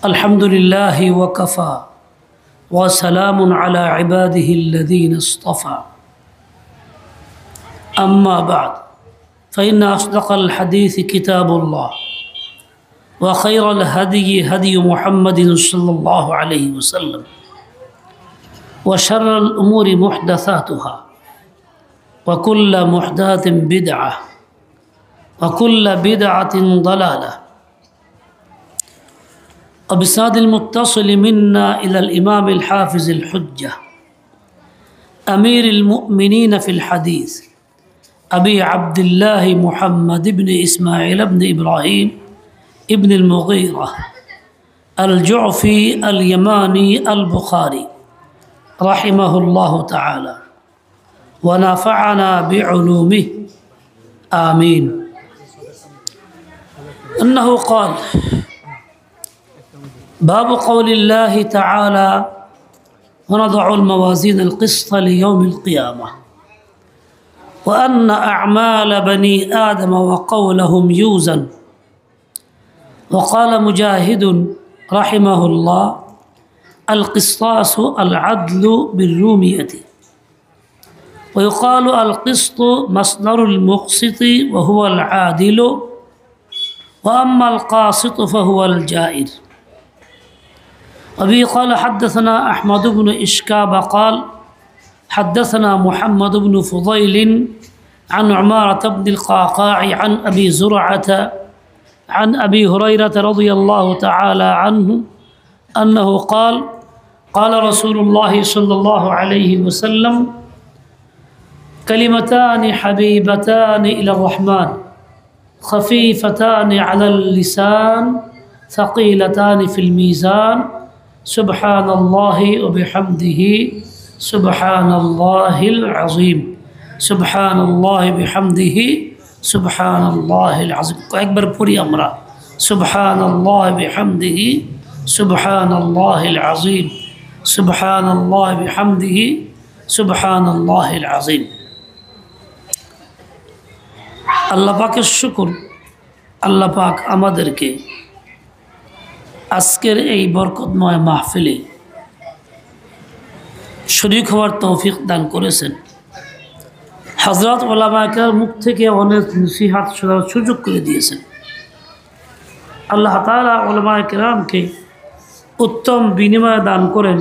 الحمد لله وكفى وسلام على عباده الذين اصطفى أما بعد فإن أصدق الحديث كتاب الله وخير الهدي هدي محمد صلى الله عليه وسلم وشر الأمور محدثاتها وكل محدثة بدعة وكل بدعة ضلالة. وبسند المتصل منا إلى الإمام الحافظ الحجة أمير المؤمنين في الحديث أبي عبد الله محمد بن إسماعيل بن إبراهيم ابن المغيرة الجعفي اليماني البخاري رحمه الله تعالى ونفعنا بعلومه آمين. أنه قال: باب قول الله تعالى: ونضع الموازين القسط ليوم القيامة وأن أعمال بني آدم وقولهم يوزن. وقال مجاهد رحمه الله: القسطاس العدل بالرومية. ويقال القسط مصدر المقسط وهو العادل، وأما القاسط فهو الجائر. وبه قال: حدثنا أحمد بن إشكاب قال: حدثنا محمد بن فضيل عن عمارة بن القعقاع عن أبي زرعة عن أبي هريرة رضي الله تعالى عنه أنه قال: قال رسول الله صلى الله عليه وسلم: كلمتان حبيبتان إلى الرحمن خفيفتان على اللسان ثقيلتان في الميزان سبحان الله وبحمده سبحان الله العظيم سبحان الله بحمده سبحان الله العظيم. একবার পড়ি আমরা: سبحان الله بحمده سبحان الله العظيم سبحان الله بحمده سبحان الله العظيم. আল্লাহ পাকের শুকর, আল্লাহ পাক আমাদেরকে আজকের এই বরকতময় মাহফিলে শরীক হওয়ার তৌফিক দান করেছেন। হযরত উলামায়ে মুখ থেকে অনেক নসিহত শোনার সুযোগ করে দিয়েছেন। আল্লাহ তাআলা উলামায়ে কেরামকে উত্তম বিনিময় দান করেন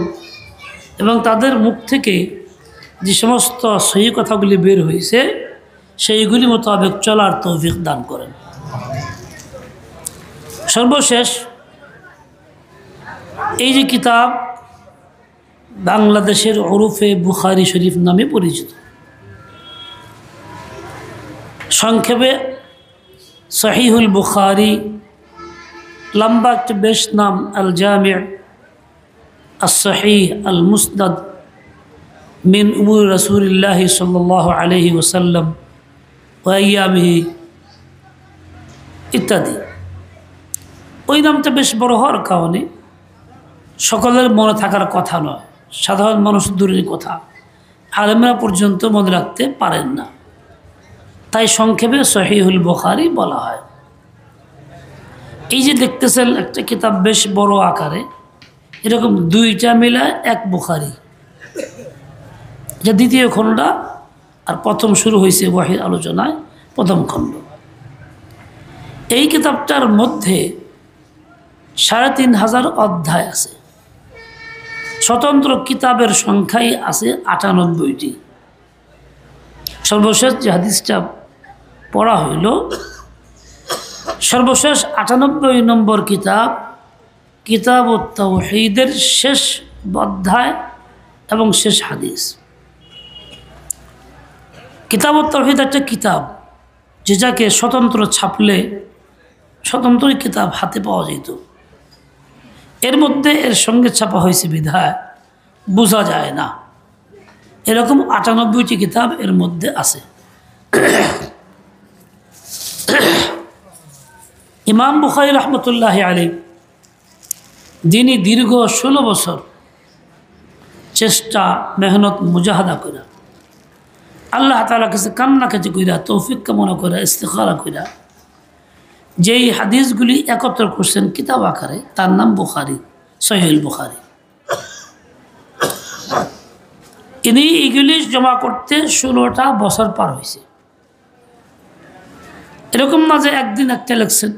এবং তাদের মুখ থেকে যে সমস্ত সহি কথাগুলি বের হয়েছে সেইগুলি মোতাবেক চলার তৌফিক দান করেন। সর্বশেষ এই যে কিতাব বাংলাদেশের ওরফে বুখারী শরীফ নামে পরিচিত, সংক্ষেপে সহিহুল বুখারী, লম্বা একটা বেশ নাম আল জামি' আস সহিহ আল মুসনাদ মিন উমুর রাসূলিল্লাহ সাল্লাল্লাহু আলাইহি ওয়াসাল্লাম ওয়া আইয়ামিহি ইত্যাদি। ওই নামটা বেশ বড় হওয়ার কারণে সকলের মনে থাকার কথা নয়, সাধারণ মানুষ দূরের কথা, আলেমরা পর্যন্ত মনে রাখতে পারেন না, তাই সংক্ষেপে সহিহুল বুখারী বলা হয়। এই যে দেখতেছেন একটা কিতাব বেশ বড় আকারে, এরকম দুইটা মিলে এক বুখারী, এটা দ্বিতীয় খণ্ড আর প্রথম শুরু হয়েছে ওয়াহির আলোচনায় প্রথম খণ্ড। এই কিতাবটার মধ্যে ৩৫০০ অধ্যায় আছে। স্বতন্ত্র কিতাবের সংখ্যাই আছে ৯৮টি। সর্বশেষ যে হাদিসটা পড়া হইল, সর্বশেষ ৯৮ নম্বর কিতাব, কিতাবুত তাওহীদের শেষ অধ্যায় এবং শেষ হাদিস। কিতাবুত তাওহীদ একটা কিতাব যেটাকে স্বতন্ত্র ছাপলে স্বতন্ত্র কিতাব হাতে পাওয়া যেত। এর মধ্যে এর সঙ্গে ছাপা হয়েছে বিধায় বোঝা যায় না, এরকম ৯৮টি কিতাব এর মধ্যে আছে। ইমাম বুখারী রহমতুল্লাহি আলাইহি, যিনি দীর্ঘ ১৬ বছর চেষ্টা মেহনত মুজাহাদা করে আল্লাহ তাআলার কাছে কান্নাকাটি কইরা তৌফিক কামনা করে ইস্তিখারা কইরা যেই হাদিসগুলি একত্র করছেন কিতাব আকারে তার নাম বুখারী, সহিহ বুখারী। ইনি এগুলি জমা করতে 16টা বছর পার হয়েছে। এরকম না যে একদিন একটা লিখছেন,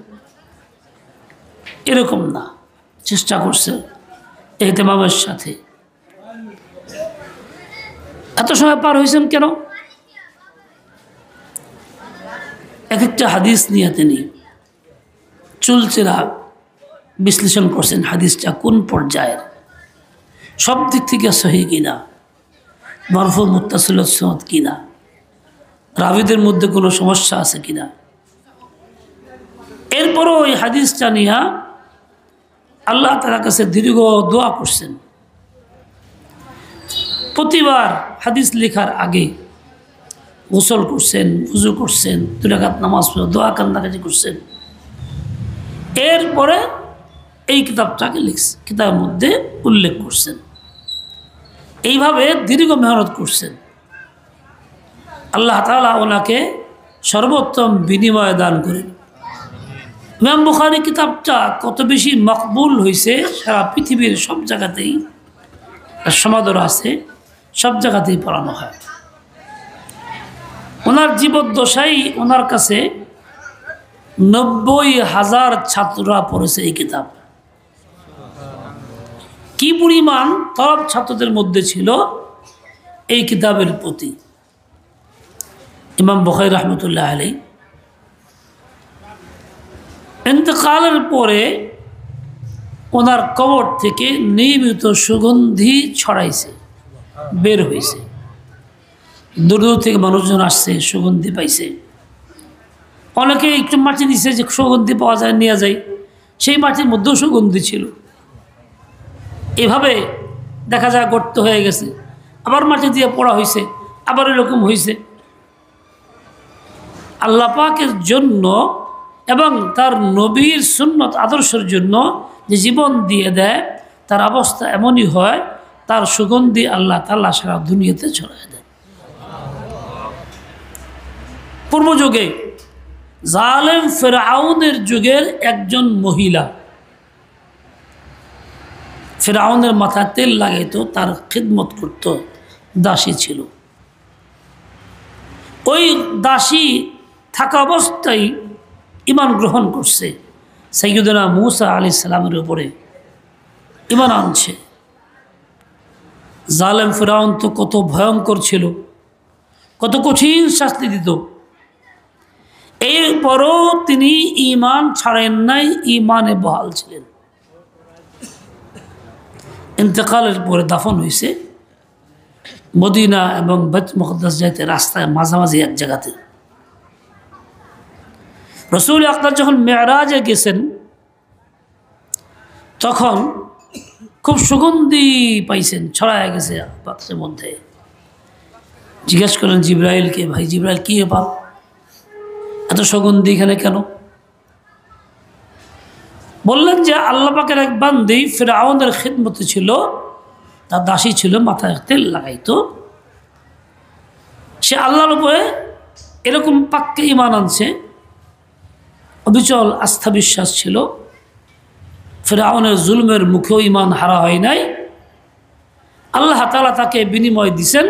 এরকম না, চেষ্টা করছে ইহতিমামের সাথে। এত সময় পার হয়েছেন কেন? এক একটা হাদিস নিয়ে তিনি চুলচেরা বিশ্লেষণ করছেন, হাদিসটা কোন পর্যায়ের, সব দিক থেকে সহি কিনা, মারফু মুত্তাসিল সনদ কিনা, রাবিদের মধ্যে কোনো সমস্যা আছে কিনা। এরপরও ওই হাদিসটা নিয়ে আল্লাহ তাআলার কাছে দীর্ঘ দোয়া করছেন। প্রতিবার হাদিস লেখার আগে গোসল করছেন, ওযু করছেন, 2 রাকাত নামাজ পড়ে দোয়া কান্নাকাটি করছেন। এরপরে এই কিতাবটাকে লিখছেন, কিতাবের মধ্যে উল্লেখ করছেন। এইভাবে দীর্ঘ মেহনত করছেন। আল্লাহ তাআলা ওনাকে সর্বোত্তম বিনিময় দান করেন। ইমাম বুখারী কিতাবটা কত বেশি মকবুল হয়েছে, সারা পৃথিবীর সব জায়গাতেই সমাদর আছে, সব জায়গাতেই পড়ানো হয়। ওনার জীবদ্দশায় ওনার কাছে 90,000 ছাত্ররা পড়েছে এই কিতাব। কি পরিমাণ তলব ছাত্রদের মধ্যে ছিল এই কিতাবের প্রতি। ইমাম বুখারী রহমতুল্লাহ আলাইহি ইন্তেকালের পরে ওনার কবর থেকে নিয়মিত সুগন্ধি ছড়াইছে, বের হয়েছে। দূর দূর থেকে মানুষজন আসছে, সুগন্ধি পাইছে। অনেকে একটু মাটি দিছে যে সুগন্ধি পাওয়া যায়, নিয়ে যায়, সেই মাটির মধ্যেও সুগন্ধি ছিল। এভাবে দেখা যায় গর্ত হয়ে গেছে, আবার মাটি দিয়ে পড়া হয়েছে, আবার এরকম হয়েছে। আল্লাহ পাকের জন্য এবং তার নবীর সুন্নত আদর্শের জন্য যে জীবন দিয়ে দেয়, তার অবস্থা এমনই হয়, তার সুগন্ধি আল্লাহ তাআলা সারা দুনিয়াতে ছড়ায় দেয়। পূর্বযুগে জালেম ফিরআউনের যুগের একজন মহিলা, ফিরআউনের মাথায় তেল লাগাইতো, তার খিদমত করত, দাসী ছিল। ওই দাসী থাকা অবস্থায় ঈমান গ্রহণ করছে, সাইয়্যিদনা মূসা আলাইহিস সালামের উপরে ঈমান আনছে। জালেম ফিরআউন তো কত ভয়ঙ্কর ছিল, কত কঠিন শাস্তি দিত। এরপরও তিনি ঈমান ছাড়েন নাই, ঈমানে বহাল ছিলেন। ইন্তেকালের পরে দাফন হয়েছে মদিনা এবং বাইতুল মুকদ্দাস যাইতে রাস্তায় মাঝামাঝি এক জায়গাতে। রাসূল আকরাম যখন মেরাজে গেছেন, তখন খুব সুগন্ধি পাইছেন, ছড়ায় গেছে পাত্রের মধ্যে। জিজ্ঞেস করলেন জিবরাইলকে, ভাই জিবরাইল, কি ব্যাপার, এত সুগন্ধি এখানে কেন? বললেন যে আল্লাহ পাকের এক বান্দী ফিরআউনের খিদমতে ছিল, তার দাসী ছিল, মাথায় তেল লাগাইতো। সে আল্লাহর উপরে এরকম পাক্কা ঈমান আনছে, অবিচল আস্থা বিশ্বাস ছিল। ফিরআউনের জুলমের মুখেও ঈমান হারা হয় নাই। আল্লাহ তাআলা তাকে বিনিময় দিছেন,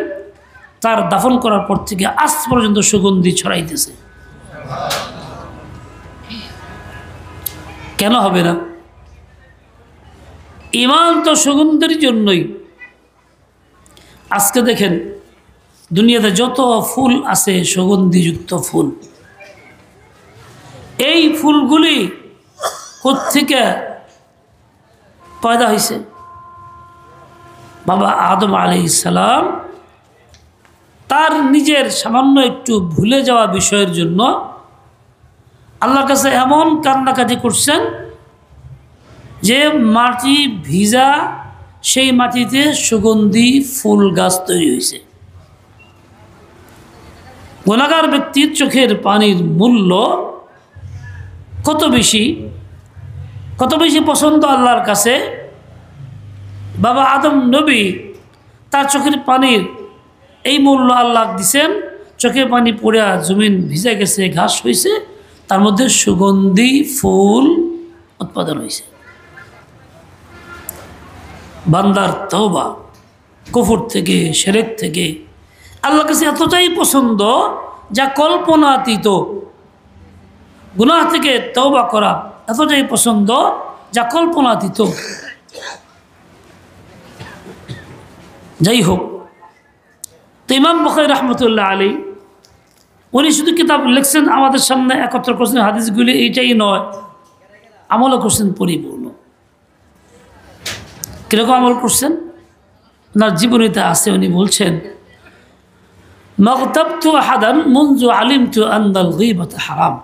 তার দাফন করার পর থেকে আজ পর্যন্ত সুগন্ধি ছড়াইতেছে। কেন হবে না? ঈমান তো সুগন্ধির জন্যই। আজকে দেখেন দুনিয়াতে যত ফুল আছে সুগন্ধিযুক্ত ফুল, এই ফুলগুলি কোত্থেকে পয়দা হয়েছে? বাবা আদম আলাইহিস সালাম তার নিজের সামান্য একটু ভুলে যাওয়া বিষয়ের জন্য আল্লাহর কাছে এমন কান্নাকাটি করছেন যে মাটি ভিজা, সেই মাটিতে সুগন্ধি ফুল গাছ তৈরি হয়েছে। গুনাহগার ব্যক্তির চোখের পানির মূল্য কত বেশি, কত বেশি পছন্দ আল্লাহর কাছে। বাবা আদম নবী তার চোখের পানির এই মূল্য আল্লাহ দিছেন। চোখের পানি পড়ে জমিন ভিজে গেছে, ঘাস হয়েছে, তার মধ্যে সুগন্ধি ফুল উৎপাদন হয়েছে। বান্দার তওবা কুফর থেকে, শিরক থেকে আল্লাহর কাছে এতটাই পছন্দ যা কল্পনাতীত। গুনাহ থেকে তওবা করা এতটাই পছন্দ যা কল্পনাতীত। যাই হোক, তো ইমাম বুখারী রাহমাতুল্লাহ আলাইহি উনি শুধু কিতাব লিখছেন, আমাদের সামনে একত্র করছেন হাদিসগুলি, এইটাই নয়, আমলও করছেন পরিপূর্ণ। কীরকম আমল করছেন ওনার জীবনীতে আছে। উনি বলছেন, মাগতাবতু আহাদান মুনযু আলিমতু আন্নাল গীবাত হারাম।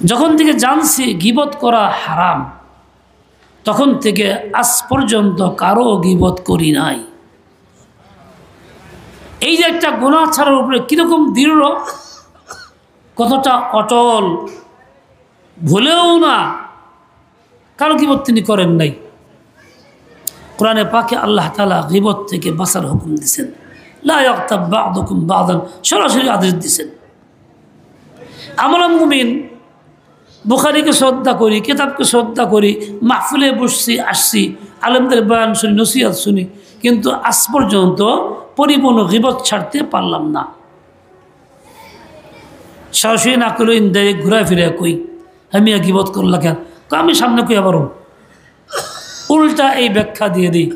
যখন থেকে জানছি গীবত করা হারাম, তখন থেকে আজ পর্যন্ত কারো গীবত করি নাই। এই যে একটা গুনাহ ছাড়ার উপরে কীরকম দৃঢ়, কতটা অটল, ভুলেও না কারো গীবত তিনি করেন নাই। কোরআনে পাকে আল্লাহ তাআলা গীবত থেকে বাঁচার হুকুম দিয়েছেন, লা ইয়াগতাব বা'দুকুম বা'দান, সরাসরি আদেশ দিয়েছেন। আমরা মুমিন বুখারীকে শ্রদ্ধা করি, কিতাবকে শ্রদ্ধা করি, মাহফিলে বসছি, আসছি, আলেমদের বয়ান শুনি, নসিহত শুনি, কিন্তু আজ পর্যন্ত পরিপূর্ণ গীবত ছাড়তে পারলাম না। সরাসরি না করলে ইনডাইরেক্ট ঘুরায় ফিরে কই আমি গীবত করলা কেন, আমি সামনে কই আবারও উল্টা এই ব্যাখ্যা দিয়ে দিই।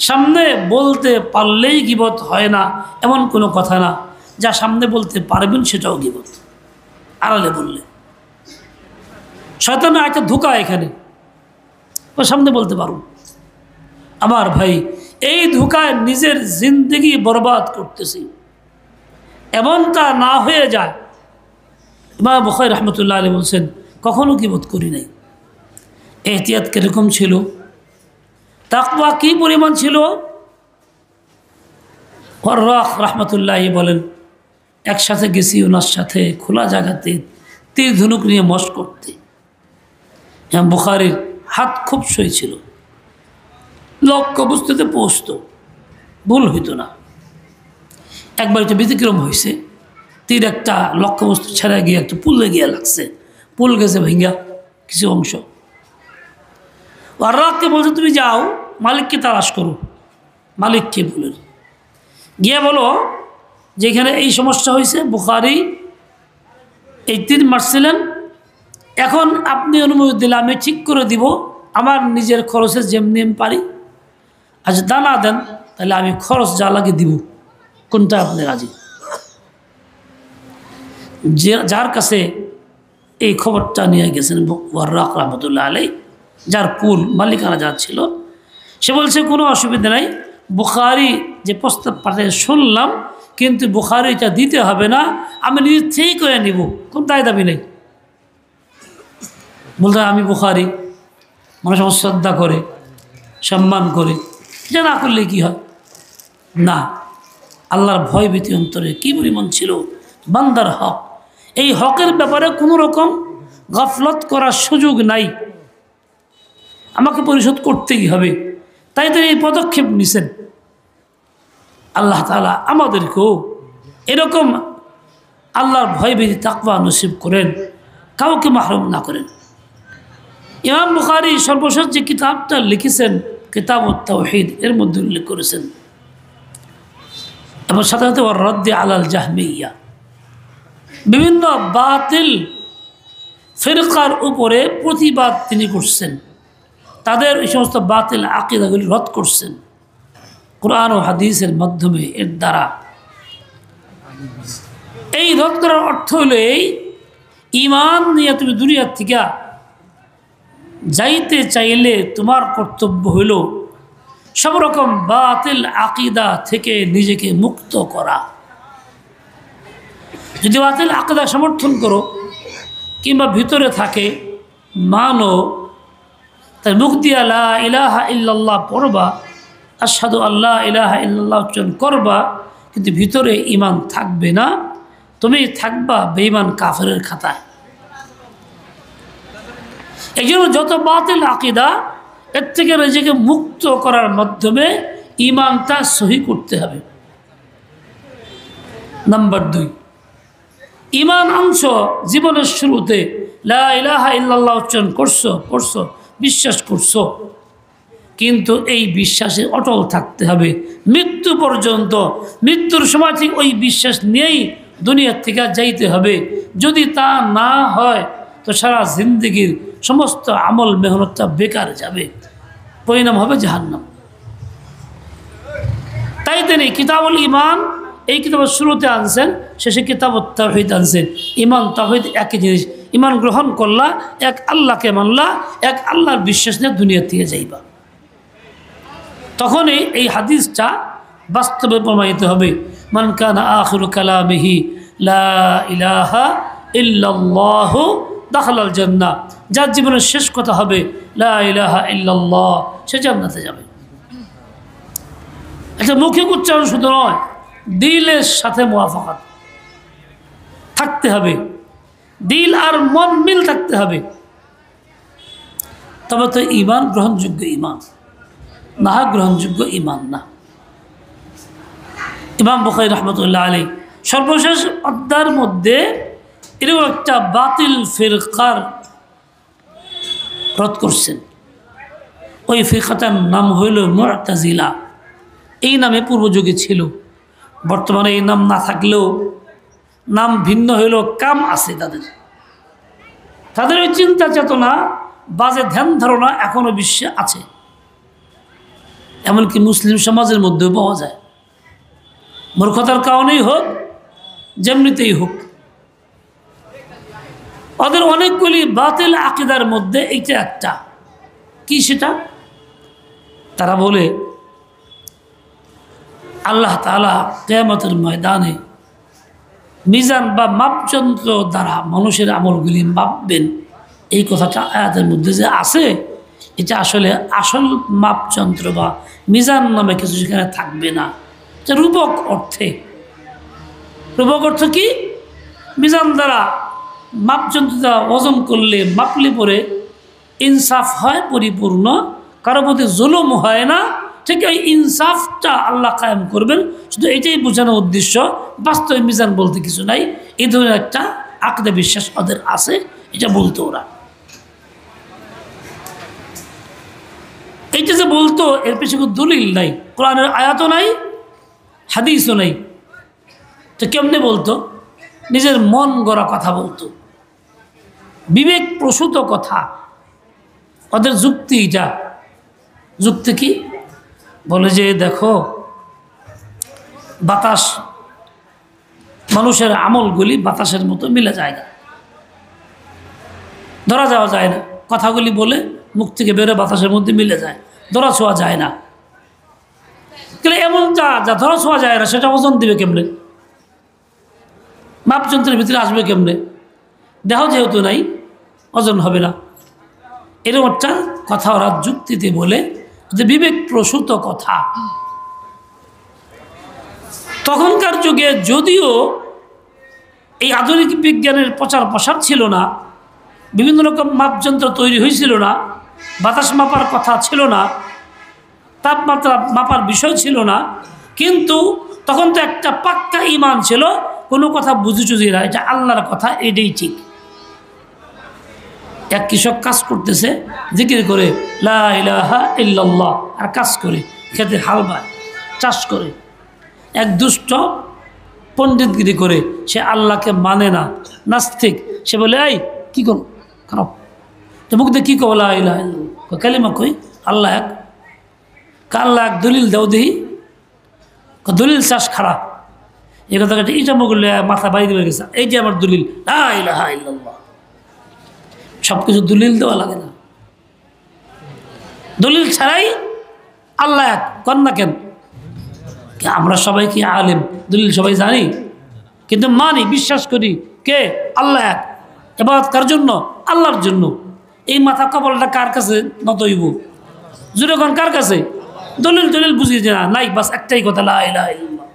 সামনে বলতে পারলেই গীবত হয় না এমন কোনো কথা না, যা সামনে বলতে পারবেন সেটাও গীবত, আড়ালে বললে। শয়তানের একটা ধোঁকা এখানে, ও সামনে বলতে পারো। আমার ভাই, এই ধোঁকায় নিজের জিন্দেগি বরবাদ করতেছি, এমনটা না হয়ে যায়। ইমাম বুখারী রাহমাতুল্লাহ আলাইহি বলছেন, কখনো গীবত করি নাই। এহতিয়াত কিরকম ছিল, তাকওয়া কি পরিমাণ ছিল। ওয়াররাক রাহমাতুল্লাহি বলেন, একসাথে গেছি ওনার সাথে খোলা জায়গাতে তীর ধনুক নিয়ে মশ করতে। ইমাম বুখারীর হাত খুব সই ছিল, লক্ষ্যবস্তুতে পৌঁছত, ভুল হইতো না। একবার একটা ব্যতিক্রম হয়েছে, তীর একটা লক্ষ্যবস্তু ছেড়ে গিয়ে একটা পুলে গিয়ে লাগছে, পুল গেছে ভেঙ্গা কিছু অংশ। ওয়াররাককে বলছে, তুমি যাও মালিককে তালাশ করো। মালিককে বলেন, গিয়ে বলো যেখানে এই সমস্যা হয়েছে, বুখারী এই তীর মারছিলেন, এখন আপনি অনুমতি দিলে আমি ঠিক করে দিব আমার নিজের খরচে, যেমনি আমি পারি। আচ্ছা দানা দেন, তাহলে আমি খরচ যা লাগে দিব, কোনটা আপনি রাজি? যার কাছে এই খবরটা নিয়ে গেছেন ওয়াররাক রাহমাতুল্লাহ আলাইহি, যার পুল মালিকানা যার ছিল, সে বলছে কোনো অসুবিধা নাই, বুখারী যে প্রস্তাব পাঠিয়ে শুনলাম, কিন্তু বুখারী এটা দিতে হবে না, আমি নিজে থেকেই করে নিব, কোনো দায় দাবি নেই। বলতে আমি বুখারী, মানুষ আমার শ্রদ্ধা করে, সম্মান করে, এটা না করলে কি হয়? না, আল্লাহর ভয় ভীতি অন্তরে কী পরিমাণ ছিল। বান্দার হক, এই হকের ব্যাপারে কোনো রকম গাফলত করার সুযোগ নাই, আমাকে পরিশোধ করতেই হবে। তাই তো এই পদক্ষেপ নিছেন। আল্লাহ তাআলা আমাদেরকেও এরকম আল্লাহর ভয় ভীতি তাকওয়া নসিব করেন, কাউকে মাহরুম না করেন। ইমাম বুখারী সর্বশেষ যে কিতাবটা লিখেছেন কিতাবুত তাওহীদ, এর মধ্যে উল্লেখ করেছেন, এবং সাথে সাথে ওয়ার রদ্দে আলাল জাহমিয়া, বিভিন্ন বাতিল ফিরকার উপরে প্রতিবাদ তিনি করছেন, তাদের এই সমস্ত বাতিল আকীদাগুলি রদ করছেন কোরআন ও হাদিসের মাধ্যমে। এর দ্বারা এই রদ করার অর্থ হলো এই, ঈমান নিয়ে তুমি দুনিয়ার থেকে যাইতে চাইলে তোমার কর্তব্য হইল সব রকম বাতিল আকীদা থেকে নিজেকে মুক্ত করা। যদি বাতিল আকীদা সমর্থন করো কিংবা ভিতরে থাকে মানো, তাই মুখ দিয়া লা ইলাহা ইল্লাল্লাহ পড়বা, আশহাদু আল্লা ইলাহা ইল্লাল্লাহ উচ্চারণ করবা, কিন্তু ভিতরে ঈমান থাকবে না, তুমি থাকবা বেঈমান কাফেরের খাতায়। এই জন্য যত বাতিল আকীদা, এর থেকে নিজেকে মুক্ত করার মাধ্যমে ঈমানটা সহি করতে হবে। নাম্বার 2, ইমান আনছো জীবনের শুরুতে, লা ইলাহা ইল্লাল্লাহ উচ্চারণ করছো, বিশ্বাস করছো, কিন্তু এই বিশ্বাসে অটল থাকতে হবে মৃত্যু পর্যন্ত। মৃত্যুর সময় ঠিক ওই বিশ্বাস নিয়েই দুনিয়ার থেকে যাইতে হবে। যদি তা না হয় তো সারা জিন্দগির সমস্ত আমল মেহনতটা বেকার যাবে, পরিণাম হবে জাহান্নাম। তাই তিনি কিতাবুল ইমান এই কিতাবের শুরুতে আনছেন, শেষে কিতাবুত তাওহীদ আনছেন। ইমান তাওহীদ একই জিনিস। ইমান গ্রহণ করলা, এক আল্লাহকে মানলা, এক আল্লাহর বিশ্বাস নিয়ে দুনিয়া থেকে যাইবা। তখনই এই হাদিসটা বাস্তবে প্রমাণিত হবে। মান কানা আখিরু কালামিহি লা ইলাহা ইল্লাল্লাহু দাখালাল জান্নাহ, যার জীবনের শেষ কথা হবে লা ইলাহা ইল্লাল্লাহ, সে জান্নাতে যাবে। এটা মৌখিক উচ্চারণ শুধু নয়, দিলের সাথে মুওয়াফাকাত থাকতে হবে, দিল আর মন মিল থাকতে হবে, তবে তো ঈমান গ্রহণযোগ্য ঈমান, না গ্রহণযোগ্য ঈমান না। ইমাম বুখারী রাহমাতুল্লাহ আলাইহি সর্বশেষ অধ্যায়ের মধ্যে এরকম একটা বাতিল ফিরকার রদ করছেন। ওই ফিরকাটার নাম হইল মুআতাজিলা। এই নামে পূর্বযুগে ছিল, বর্তমানে এই নাম না থাকলেও নাম ভিন্ন হইলেও কাম আছে তাদের ওই চিন্তা চেতনা, বাজে ধ্যান ধারণা এখনো বিশ্বে আছে, এমনকি মুসলিম সমাজের মধ্যেও পাওয়া যায়। মূর্খতার কারণেই হোক, যেমনিতেই হোক, ওদের অনেকগুলি বাতিল আকীদার মধ্যে এইটা একটা। কি সেটা? তারা বলে আল্লাহ তাআলা কিয়ামতের ময়দানে মিজান বা মাপযন্ত্র দ্বারা মানুষের আমলগুলি মাপবেন। এই কথাটা আয়াতের মধ্যে যে আছে, এটা আসলে আসল মাপযন্ত্র বা মিজান নামে কিছু সেখানে থাকবে না। এটা রূপক অর্থে। রূপক অর্থ কি? মিজান দ্বারা মাপযন্ত্র দ্বারা ওজন করলে, মাপলে পরে ইনসাফ হয় পরিপূর্ণ, কারো প্রতি জুলুম হয় না। ঠিক এই ইনসাফটা আল্লাহ কায়েম করবেন, শুধু এটাই বোঝানোর উদ্দেশ্য। বাস্তবে মিজান বলতে কিছু নাই। এই ধরনের একটা আকীদা বিশ্বাস ওদের আছে, এটা বলতো ওরা। এইটা যে বলতো, এর পিছনে কোনো দলিল নাই, কোরআনের আয়াতও নাই, হাদিসও নাই। তো কেমনে বলতো? নিজের মন গড়া কথা বলতো, বিবেক প্রসূত কথা। ওদের যুক্তি এটা। যুক্তি কি? বলে যে দেখো, বাতাস, মানুষের আমলগুলি বাতাসের মতো মিলে যায় না, ধরা যাওয়া যায় না। কথাগুলি বলে মুখ থেকে বেরো বাতাসের মধ্যে মিলে যায়, ধরা ছোঁয়া যায় না। কিন্তু এমন যা যা ধরা ছোঁয়া যায় না, সেটা ওজন দিবে কেমনে? মাপযন্ত্রের ভিতরে আসবে কেমনে? দেহ যেহেতু নাই, ওজন হবে না। এরকম একটা কথা ওরা যুক্তিতে বলে, যে বিবেক প্রসূত কথা। তখনকার যুগে যদিও এই আধুনিক বিজ্ঞানের প্রচার প্রসার ছিল না, বিভিন্ন রকম মাপযন্ত্র তৈরি হয়েছিল না, বাতাস মাপার কথা ছিল না, তাপমাত্রা মাপার বিষয় ছিল না, কিন্তু তখন তো একটা পাক্কা ঈমান ছিল, কোনো কথা বুঝি চুঝি না, এটা আল্লাহর কথা, এটাই ঠিক। এক কৃষক কাজ করতেছে, জিকির করে লা ইলাহা ইল্লাল্লাহ, আর কাজ করে খেতে হাল বায়, চাষ করে। এক দুষ্ট পণ্ডিতগিরি করে, সে আল্লাহকে মানে না, নাস্তিক। সে বলে এই কী করো, খারাপ তো মুখ দিয়ে কী কো লা ইলাহা ইল্লাল্লাহ, কালিমা কই আল্লাহ এক। আল্লাহ এক দলিল দাও দেহি, দলিল চাষ খারাপ। এই কথা এটা মুখ মাথা বাড়ি দিয়ে গেছে, এই যে আমার দলিল লা ইলাহা ইল্লাল্লাহ। সব কিছু দলিল দেওয়া লাগে না, দলিল ছাড়াই আল্লাহ এক কন্যা। কেন? আমরা সবাই কি আলেম? দলিল সবাই জানি, কিন্তু মানি, বিশ্বাস করি কে? আল্লাহ এক। ইবাদত কার জন্য? আল্লাহর জন্য। এই মাথা কপালটা কার কাছে নত হইব? জুড়ে কোন কার কাছে? দলিল দলিল বুঝিয়ে যে না নাই, বাস একটাই কথা লা ইলাহা ইল্লাল্লাহ।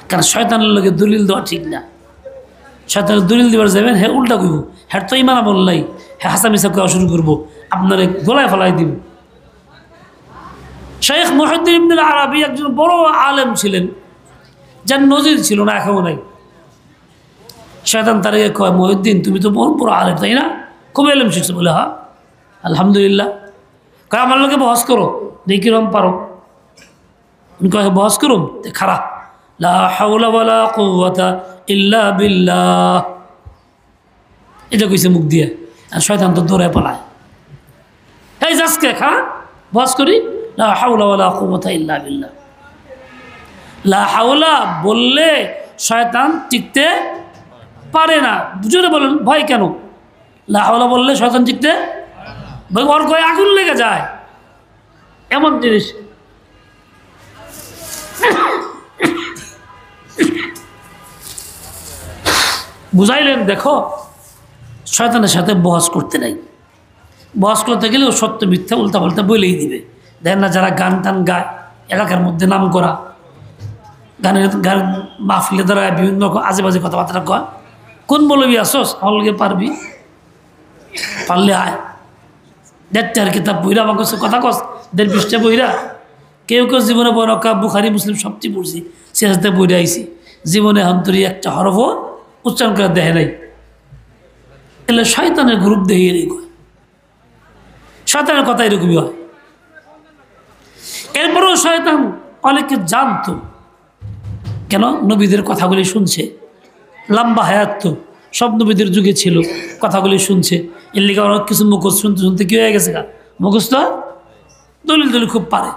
কারণ শয়তানের লোকে দলিল দেওয়া ঠিক না। শয়তানের দলিল দেওয়ার যাবেন, হ্যাঁ উল্টা কইব, হ্যাঁ তো ইমান বললাই, হ্যাঁ হাসামিসা করা শুরু করবো, আপনার গলায় ফেলাই দিব। শেখ মুহিউদ্দিন ইবনুল আরাবী একজন বড় আলেম ছিলেন, যার নজির ছিল না, এখনও নাই। শয়তান তার কয় মহিউদ্দিন তুমি তো বড় বড় আলেম তাই না, খুব এলেম শিখছো? বলে হ্যাঁ আলহামদুলিল্লাহ। কয় আমার লোকে বহস করো, দেখি কিরম পারো। উনি কয় বহস করুম, খারাপ। লা হাওলা ওয়ালা কুওয়াতা ইল্লা বিল্লাহ, এটা কইছে মুখ দিয়ে। আর শয়তান তো দৌড়ে পালায়। এই যাসকে খারাপ বহস করি, লা হাওলা ওয়ালা কুওয়াতা ইল্লা বিল্লাহ। লা হাওলা বললে শয়তান টিকতে পারে না। জোরে বলেন, ভয় কেন? লা হাওলা বললে শয়তান টিকতে, ওর কয়ে আগুন লেগে যায়, এমন জিনিস। বুঝাইলেন, দেখো শয়তানের সাথে বহস করতে নাই। বহস করতে গেলে ও সত্য মিথ্যা উল্টা পাল্টা বলেই দিবে। দেখেন না যারা গান টান গায়, এলাকার মধ্যে নাম করা, গান মাহফিলে দ্বারা বিভিন্ন রকম আজে বাজে কথাবার্তা কয়। কোন বলবি আসোস আমার লগে পারবি, পারলে আয়। 1.5 কিতাব বইরা আমার কাছে কথা কস, 1.5 পৃষ্ঠা বইরা। কেউ কেউ জীবনে বরকা বুখারি মুসলিম সবচেয়ে পড়ছি, সে হাতে বইরা আইছি, জীবনে অন্তরি একটা হরফও উচ্চারণ করে দেখে নাই। এলে শয়তানের গ্রুপ দেখে এরকম কয়, শয়তানের কথা এরকমই হয়। এরপরেও শয়তান অনেকে জানতো, কেন নবীদের কথাগুলি শুনছে, লম্বা হায়াত তো সব নবীদের যুগে ছিল, কথাগুলি শুনছে। এর লিগে অনেক কিছু মুখস্থ শুনতে শুনতে কী হয়ে গেছে, মুখস্থ দলিল দলিল খুব পারে।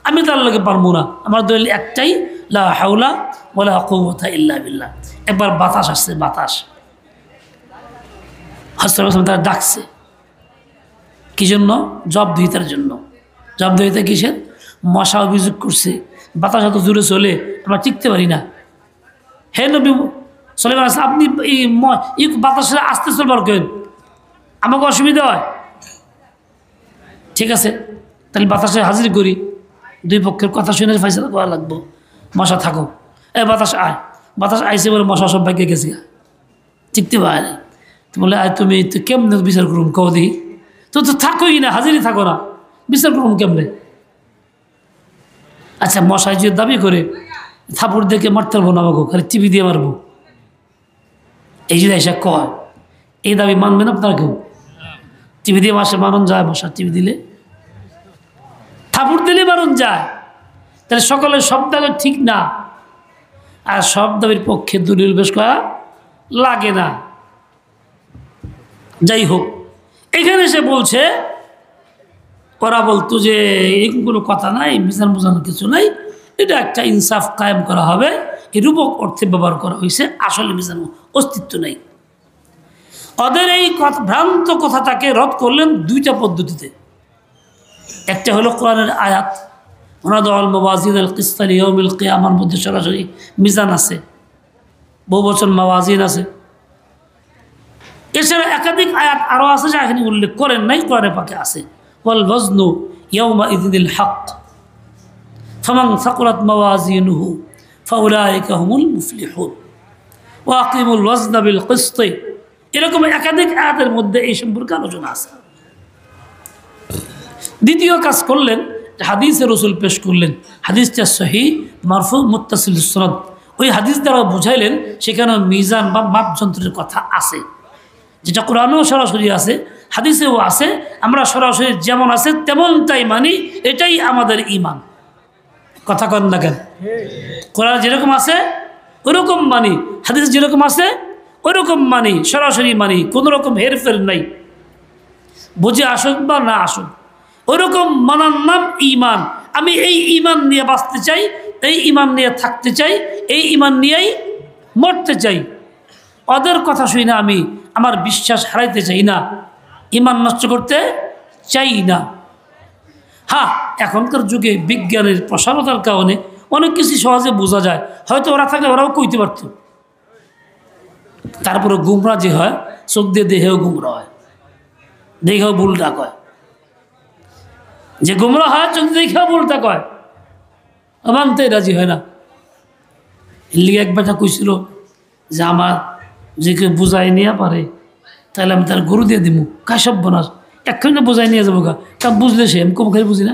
আমি তার লগে পারবো না, আমার দলিল একটাই, লা হাওলা ওয়ালা কুওয়াতা ইল্লা বিল্লাহ। একবার বাতাস আসছে, বাতাস হাসপাতাল তারা ডাকছে, কি জন্য? জবাবদিহিতার জন্য। জবাবদিহিতা কিসের? মশা অভিযোগ করছে বাতাস এত জোরে চলে আমরা টিকতে পারি না। হে নবী সাল্লাল্লাহু আলাইহি ওয়াসাল্লাম, আপনি এই বাতাসে আসতে চলবার কেন, আমাকে অসুবিধা হয়। ঠিক আছে, তাহলে বাতাসে হাজির করি, দুই পক্ষের কথা শুনে ফাইসলা করা লাগবো। মশা থাকো, এ বাতাস আয়। বাতাস আইসে বলে মশা সব ভাগ্যে গেছে, টিকতে পারে না। তো বলে আয় তুমি তো কেমনে বিচার করুন কও দেখি, তো থাকোই না, হাজিরই থাকো না, বিচার করুন কেমনে? আচ্ছা মশাই যে দাবি করে থাপুর দেখে মারতে পারবো না, আমাকে খালি টিভি দিয়ে মারবো, এই যদি এসে কয়, এই দাবি মানবে না আপনারা কেউ? টিভি দিয়ে মাসে মারণ যায়, মশা টিভি দিলে, থাপুর দিলে মারণ যায়। তাহলে সকলের সব দাবি ঠিক না, আর সব দাবির পক্ষে দলিল পেশ করা লাগে না। যাই হোক, এখানে সে বলছে, ওরা বলতো যে এরকম কোনো কথা নাই, মিজান বোঝানোর কিছু নাই, এটা একটা ইনসাফ কায়েম করা হবে, এই রূপক অর্থে ব্যবহার করা হয়েছে, আসলে মিজান অস্তিত্ব নেই। ওদের এই ভ্রান্ত কথাটাকে রদ করলেন দুইটা পদ্ধতিতে। একটা হলো কোরআনের আয়াত, ওনাদুল মাওয়াজিন আল কিসতা লিয়াউমিল কিয়ামার মধ্যে সরাসরি মিজান আছে, বহু বচন মাওয়াজিন আছে। এছাড়া একাধিক আয়াত আরও আছে যা এখানে উল্লেখ করেন নাই, কোরআনে পাকে আছে। ওয়াল ওয়াজনু ইয়াউমাইযিনিল হক ফামান সাকুলাত মাওয়াজিনুহু ফাউলাইকা হুমুল মুফলিহুন ওয়া আকিমুল ওয়াজনা বিল কিসতি। এরকম একাধিক আয়াতের মধ্যে এই সম্পর্কে আলোচনা আছে। দ্বিতীয় কাজ করলেন, হাদিসে রসুল পেশ করলেন, হাদিসটা সহিহ মারফু মুত্তাসিল সনদ। ওই হাদিস দ্বারা বুঝাইলেন সেখানে মিজান বা মাপযন্ত্রের কথা আছে, যেটা কোরআনেও সরাসরি আছে, হাদিসেও আছে। আমরা সরাসরি যেমন আছে তেমনটাই মানি, এটাই আমাদের ঈমান। কথা কন না কেন? কোরআন যেরকম আছে ওরকম মানি, হাদিস যেরকম আছে ওরকম মানি, সরাসরি মানি, কোনো রকম হেরফের নাই। বুঝে আসুক বা না আসুক, ওরকম মানার নাম ঈমান। আমি এই ঈমান নিয়ে বাঁচতে চাই, এই ঈমান নিয়ে থাকতে চাই, এই ঈমান নিয়েই মরতে চাই। ওদের কথা শুই না, আমি আমার বিশ্বাস হারাইতে চাই না, ঈমান নষ্ট করতে চাই না। হ্যাঁ, এখনকার যুগে বিজ্ঞানের প্রসারতার কারণে অনেক কিছু সহজে বোঝা যায়, হয়তো ওরা থাকলে ওরাও কইতে পারত। তারপরে গুমরা যে হয়, চোখ দিয়ে দেহেও গুমরা হয়, দেখেও ভুলটা কয়। যে গুমরা হয় চোখ দেখেও ভুলটা কয়, মানতে রাজি হয় না। এর লিগে এক বেটা কইছিল যে আমার যে কেউ বুঝাই নিয়ে পারে তাহলে আমি তার গরু দিয়ে দিব, কাশব বনাস এক্ষুনি বোঝাই নিয়ে যাবো গা, তা বুঝলে সে আমি কম খাই বুঝি না।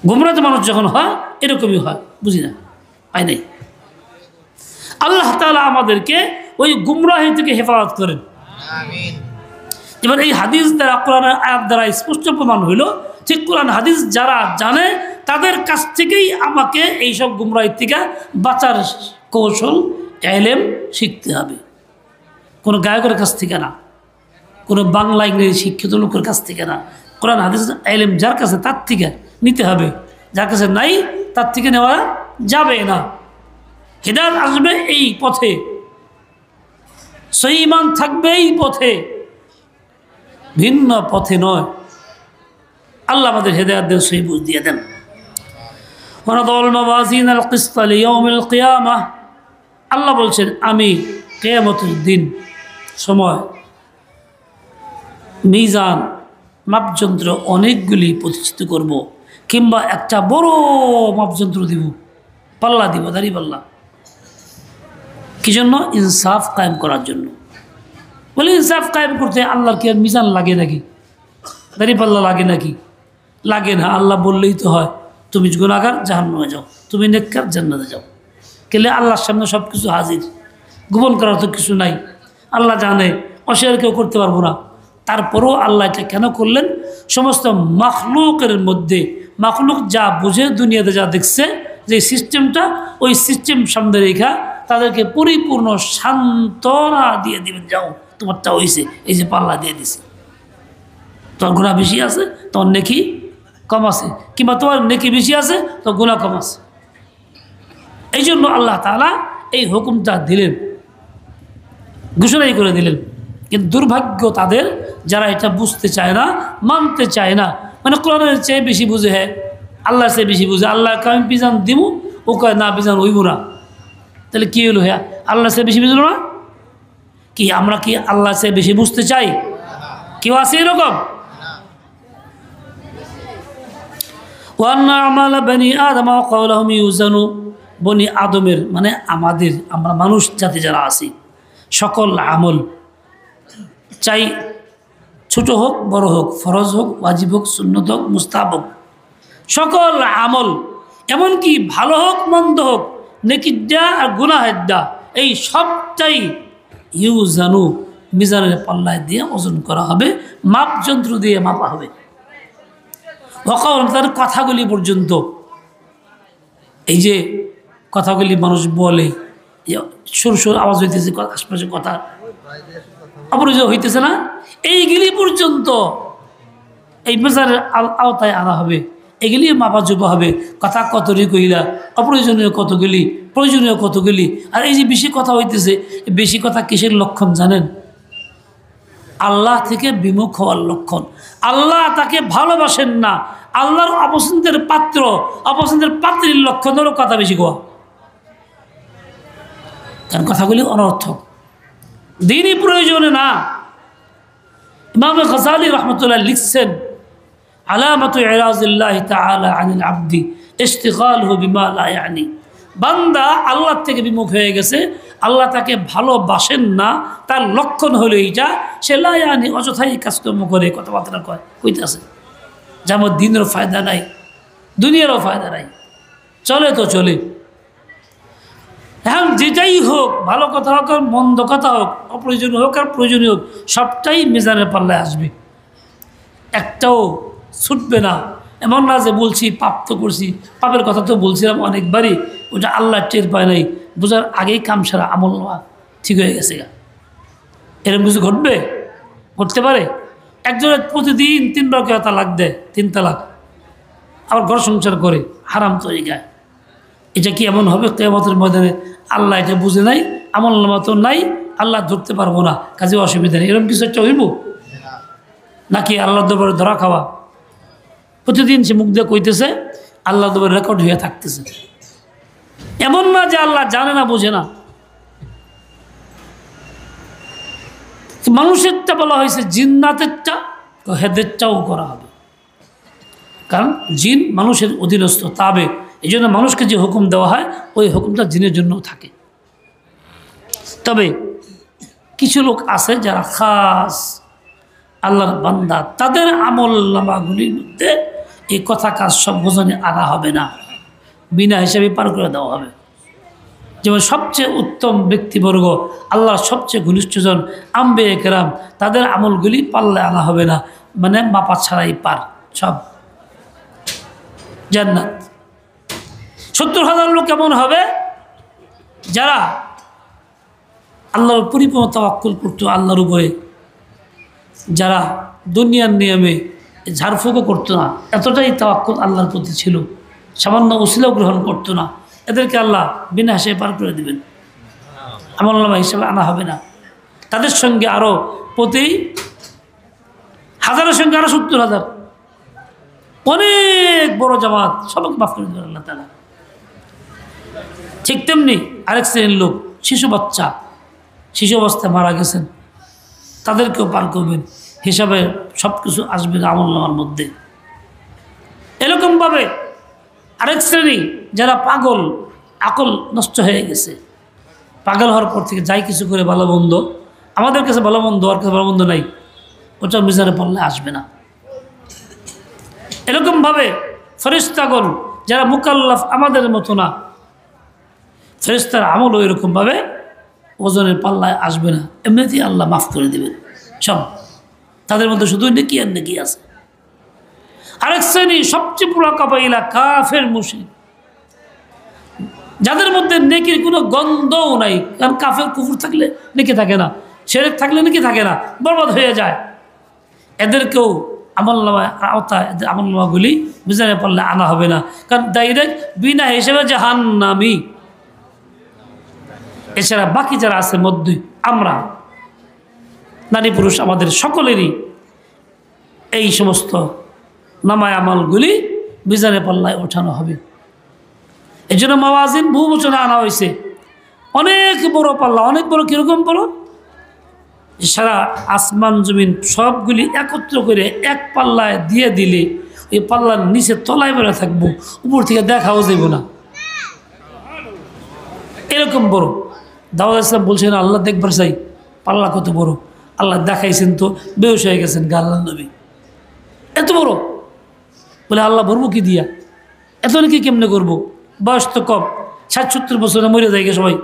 গোমরাতে মানুষ যখন হয় এরকমই হয়, বুঝি না, পাই নাই। আল্লাহ তাআলা আমাদেরকে ওই গুমরাহি থেকে হেফাজত করেন। আমিন। এবার এই হাদিস দ্বারা, কোরআনের আয়াত দ্বারা স্পষ্ট প্রমাণ হইল, ঠিক কোরআন হাদিস যারা জানে তাদের কাছ থেকেই আমাকে এইসব গুমরাহি থেকে বাঁচার কৌশল, এলেম শিখতে হবে। কোনো গায়কের কাছ থেকে না, কোনো বাংলা ইংরেজি শিক্ষিত লোকের কাছ থেকে না, কোরআন হাদিস এলেম যার কাছে তার থেকে নিতে হবে, যার কাছে নাই তার থেকে নেওয়া যাবে না। হিদায়াত আসবে এই পথে, সহি ঈমান থাকবে এই পথে, ভিন্ন পথে নয়। আল্লাহ আমাদের হিদায়াত দেন, সহি বুঝ দিয়ে দেন। ওয়ানাদাউল মাওয়াজিনাল কিসতা লিয়াউমিল কিয়ামাহ, আল্লাহ বলছেন আমি কিয়ামতের দিন সময় মিজান মাপযন্ত্র অনেকগুলি প্রতিষ্ঠিত করব, কিংবা একটা বড় মাপযন্ত্র দিব, পাল্লা দিব, দাড়ি পাল্লা। কি জন্য? ইনসাফ কায়েম করার জন্য। বলে ইনসাফ কায়েম করতে আল্লাহর কি আর মিজান লাগে নাকি? দাড়ি পাল্লা লাগে নাকি? লাগে না। আল্লাহ বললেই তো হয়, তুমি গুনাহগার জাহান্নামে যাও, তুমি নেককার জান্নাতে যাও। কেলে আল্লাহর সামনে সব কিছু হাজির, গোপন করার তো কিছু নাই। আল্লাহ জানে, অস্বীকার কেউ করতে পারবো না। তারপরেও আল্লাহ এটা কেন করলেন? সমস্ত মাখলুকের মধ্যে, মাখলুক যা বুঝে, দুনিয়াতে যা দেখছে যে সিস্টেমটা, ওই সিস্টেম সামনে রেখা তাদেরকে পরিপূর্ণ সান্ত্বনা দিয়ে দিবেন, যাও তোমারটা হয়েছে, এই যে পাল্লা দিয়ে দিছে। তোমার গুনাহ বেশি আছে, তোমার নেকি কম আছে, কিংবা তোমার নেকি বেশি আছে, তোমার গুনাহ কম আছে। এই জন্য আল্লাহ তাআলা এই হুকুমটা দিলেন, ঘোষণাই করে দিলেন। কিন্তু দুর্ভাগ্য তাদের যারা এটা বুঝতে চায় না, মানতে চায় না। মানে কোরআনের চেয়ে বেশি বুঝে, হ্যাঁ আল্লাহর চেয়ে বেশি বুঝে। আল্লাহ আমি বিজান দিব, ও কয় না বিজান হইব না। তাহলে কী হলো? হ্যাঁ আল্লাহর চেয়ে বেশি বুঝলো না কি? আমরা কি আল্লাহর চেয়ে বেশি বুঝতে চাই? কেউ আছে এরকম? ওয়ান্না আমালা বনি আদম ক্বালাহুম ইউজানু, বনি আদমের মানে আমাদের, আমরা মানুষ জাতি যারা আছি, সকল আমল চাই, ছোট হোক বড় হোক, ফরজ হোক ওয়াজিব হোক, সুন্নত হোক মুস্তাহাব হোক, সকল আমল, এমনকি ভালো হোক মন্দ হোক, নেকিদ্দা আর গুনাহেদ্দা, এই সবটাই ইউজানু মিজানের পাল্লায় দিয়ে ওজন করা হবে, মাপযন্ত্র দিয়ে মাপা হবে। তার কথাগুলি পর্যন্ত, এই যে কথাগুলি মানুষ বলে, সুর সুর আওয়াজ হইতেছে, আশপাশে কথা অপরিচয় হইতেছে না, এইগুলি পর্যন্ত এই মেজারের আওতায় আনা হবে। এগুলি মাপা জোপা হবে। কথা কতটি কইলা, অপ্রয়োজনীয় কতগুলি, প্রয়োজনীয় কতগুলি। আর এই যে বেশি কথা হইতেছে, বেশি কথা কিসের লক্ষণ জানেন? আল্লাহ থেকে বিমুখ হওয়ার লক্ষণ। আল্লাহ তাকে ভালোবাসেন না, আল্লাহর অপছন্দের পাত্র, অপছন্দের পাত্রীর লক্ষণ হলো কথা বেশি কোয়া। কারণ কথাগুলি অনর্থক, দিনই প্রয়োজনে না। ইমাম গজালি রহমতুল্লাহ লিখছেন, আলামাতু ইরাজিল্লাহি তাআলা আনিল আবদি ইশতিগালহু বিমা লা ইয়ানি। বান্দা আল্লাহ থেকে বিমুখ হয়ে গেছে, আল্লাহ তাকে ভালোবাসেন না, তার লক্ষণ হলো এইটা, সে লা ইয়ানি অযথাই কাজকর্ম করে, কথাবার্তা কয়, কইতেছে যে আমার দিনেরও ফায়দা নাই, দুনিয়ারও ফায়দা নাই, চলে তো চলে। এখন যেটাই হোক, ভালো কথা হোক আর মন্দ কথা হোক, অপ্রয়োজনীয় হোক আর প্রয়োজনীয় হোক, সবটাই মিজানের পাল্লায় আসবে, একটাও ছুটবে না। এমন না যে বলছি পাপ তো করছি, পাপের কথা তো বলছিলাম অনেকবারই, ওটা আল্লাহ টের পায় নাই, বোঝার আগেই কাম সারা আমল ঠিক হয়ে গেছে। এরকম কিছু ঘটবে? ঘটতে পারে? একজনের প্রতিদিন 3 রাকাত তালাক দেয়, 3 তালাক, আবার ঘর সংসার করে, হারাম তরিকায়। এটা কি এমন হবে কিয়ামতের ময়দানে? আল্লাহ এটা বুঝে নাই, আমল নামা তো নাই, আল্লাহ ধরতে পারবো না, কাজে অসুবিধা নেই, এরকম কিছু একটা হইব নাকি? আল্লাহ দরবারে ধরা খাওয়া, প্রতিদিন সে মুখ দিয়ে কইতেছে, আল্লাহ দরবারে রেকর্ড হয়ে থাকতেছে। এমন না যে আল্লাহ জানে না, বোঝে না। মানুষেরটা বলা হয়েছে, জিন্নাতেরটা হেদেরটাও করা হবে, কারণ জিন মানুষের অধীনস্থ তাবে। এই জন্য মানুষকে যে হুকুম দেওয়া হয়, ওই হুকুমটা জিনের জন্য থাকে। তবে কিছু লোক আছে যারা খাস আল্লাহর বান্দা, তাদের আমল নামাগুলির মধ্যে এই কথা কাজ সব বোঝানো আনা হবে না, বিনা হিসাবে পার করে দেওয়া হবে। যেমন সবচেয়ে উত্তম ব্যক্তিবর্গ, আল্লাহর সবচেয়ে ঘনিষ্ঠজন আম্বিয়া কেরাম, তাদের আমলগুলি পাল্লায় আনা হবে না, মানে মাপা ছাড়াই পার সব জান্নাত। 70,000 লোক কেমন হবে? যারা আল্লাহর পরিপূর্ণ তাওয়াক্কুল করতো আল্লাহর উপরে, যারা দুনিয়ার নিয়মে ঝাড়ফুঁকও করতো না, এতটাই তাওয়াক্কুল আল্লাহর প্রতি ছিল, সামান্য ওসিলাও গ্রহণ করতো না, এদেরকে আল্লাহ বিনা হিসেবে পার করে দিবেন, আমলনামা হিসেবে আনা হবে না। তাদের সঙ্গে আরও প্রতি হাজারের সঙ্গে আরও 70,000, অনেক বড় জামাত, সবাইকে মাফ করে দেবেন আল্লাহ তাআলা। ঠিক তেমনি আরেক শ্রেণীর লোক, শিশু বাচ্চা, শিশু অবস্থায় মারা গেছেন, তাদেরকেও পার করবেন, হিসাবে সব কিছু আসবে আমলনামার মধ্যে। এরকমভাবে আরেক শ্রেণী যারা পাগল, আকল নষ্ট হয়ে গেছে, পাগল হওয়ার পর থেকে যাই কিছু করে ভালো মন্দ, আমাদের কাছে ভালো মন্দ, আর কাছে ভালো মন্দ নাই, ওটা মিজানে পড়লে আসবে না। এরকমভাবে ফেরেশতাগণ যারা মুকাল্লাফ আমাদের মতো না, ফেরেশতার আমলও এরকমভাবে ওজনের পাল্লায় আসবে না, এমনিতেই আল্লাহ মাফ করে দেবেন সব, তাদের মধ্যে শুধু নেকি আর নেকি আছে। আরেক শ্রেণী সবচেয়ে পুরো কাবাইলা কাফের মুশরিক, যাদের মধ্যে নেকির কোনো গন্ধও নাই, কারণ কাফের কুফর থাকলে নেকি থাকে না, শিরক থাকলে নেকি থাকে না, বরবাদ হয়ে যায়। এদেরকেও আমলনামা আওতায়, এদের আমলনামাগুলি মিজানে পাল্লায় আনা হবে না, কারণ ডাইরেক্ট বিনা হিসেবে জাহান্নামী। এছাড়া বাকি যারা আছে মধ্যে, আমরা নারী পুরুষ আমাদের সকলেরই এই সমস্ত নামায় আমলগুলি মিজানে পাল্লায় ওঠানো হবে। এই জন্য মাওয়াজিন বহু বচনে আনা হয়েছে, অনেক বড় পাল্লা, অনেক বড়, কীরকম বড়, সারা আসমান জমিন সবগুলি একত্র করে এক পাল্লায় দিয়ে দিলে ওই পাল্লার নিচে তলায় বেড়ে থাকবো, উপর থেকে দেখাও যাইব না, এরকম বড়। দাউদ ইসলাম বলছেন আল্লাহ দেখবার চাই পাল্লা কত বড়, আল্লাহ দেখাইছেন তো বেহুশ হয়ে গেছেন গা আল্লাহ নবী, এত বড়। বলে আল্লাহ ভরবো কি দিয়া, এত নাকি কেমনে করবো, বয়স তো কম, 60-70 বছরে মরে যায় সবাই।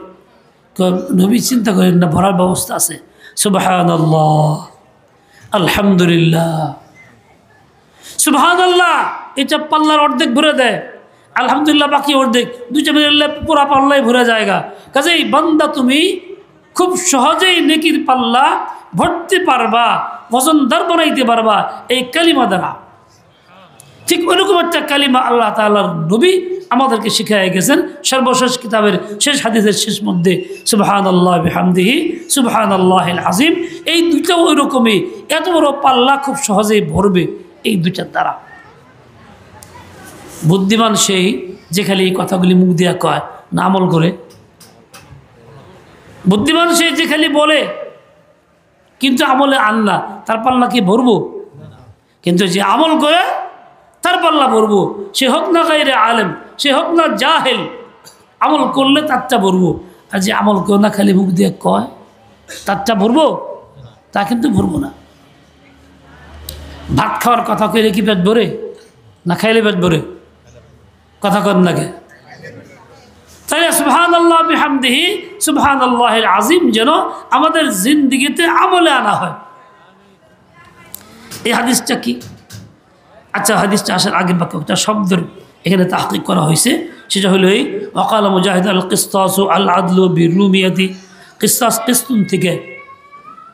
নবী চিন্তা করেন না, ভরার ব্যবস্থা আছে। সুবহানাল্লাহ, আলহামদুলিল্লাহ, সুবহানাল্লাহ, এটা পাল্লার অর্ধেক ভরে দেয়, আলহামদুলিল্লাহ বাকি অর্ধেক, দুইটা মিলে পুরা পাল্লাই ভরে যায়গা। কাজেই বান্দা তুমি খুব সহজেই নেকির পাল্লা ভরতে পারবা, ওজনদার বানাইতে পারবা এই কালিমা দ্বারা। ঠিক ওইরকম একটা কালিমা আল্লাহ তাআলার নবী আমাদেরকে শিখাই গেছেন সর্বশেষ কিতাবের শেষ হাদিসের শেষ মধ্যে, সুবহানাল্লাহ বিহামদিহি সুবহানাল্লাহিল আযীম। এই দুইটা ওই রকমই, এত বড় পাল্লা খুব সহজেই ভরবে এই দুইটার দ্বারা। বুদ্ধিমান সেই যে খালি এই কথাগুলি মুখ দিয়া কয় না আমল করে, বুদ্ধিমান সেই যে খালি বলে কিন্তু আমলে আনলা, তার পাল্লা কি ভরবো? কিন্তু যে আমল করে তার পাল্লা ভরবো, সে হোক না গায়রে আলেম, সে হোক না জাহেল, আমল করলে তারটা ভরবো। আর যে আমল করে না খালি মুখ দিয়ে কয় তারটা ভরবো, তা কিন্তু ভরবো না। ভাত খাওয়ার কথা কইলে কি পেট ভরে? না খাইলে পেট ভরে? কথা কন লাগে। তাই সুবহানাল্লাহ বিহামদিহি সুবহানাল্লাহিল আযীম যেন আমাদের জিন্দেগিতে আমলে আনা হয়। এই হাদিসটা কি? আচ্ছা, হাদিসটা আসার আগে বাক্য একটা শব্দের এখানে তাহকিক করা হয়েছে, সেটা হলো এই ওয়াকাল মুজাহিদ আল কিসতাসু আল আদলু বিরুমিয়াতি। কিসতাস কিস্তুন থেকে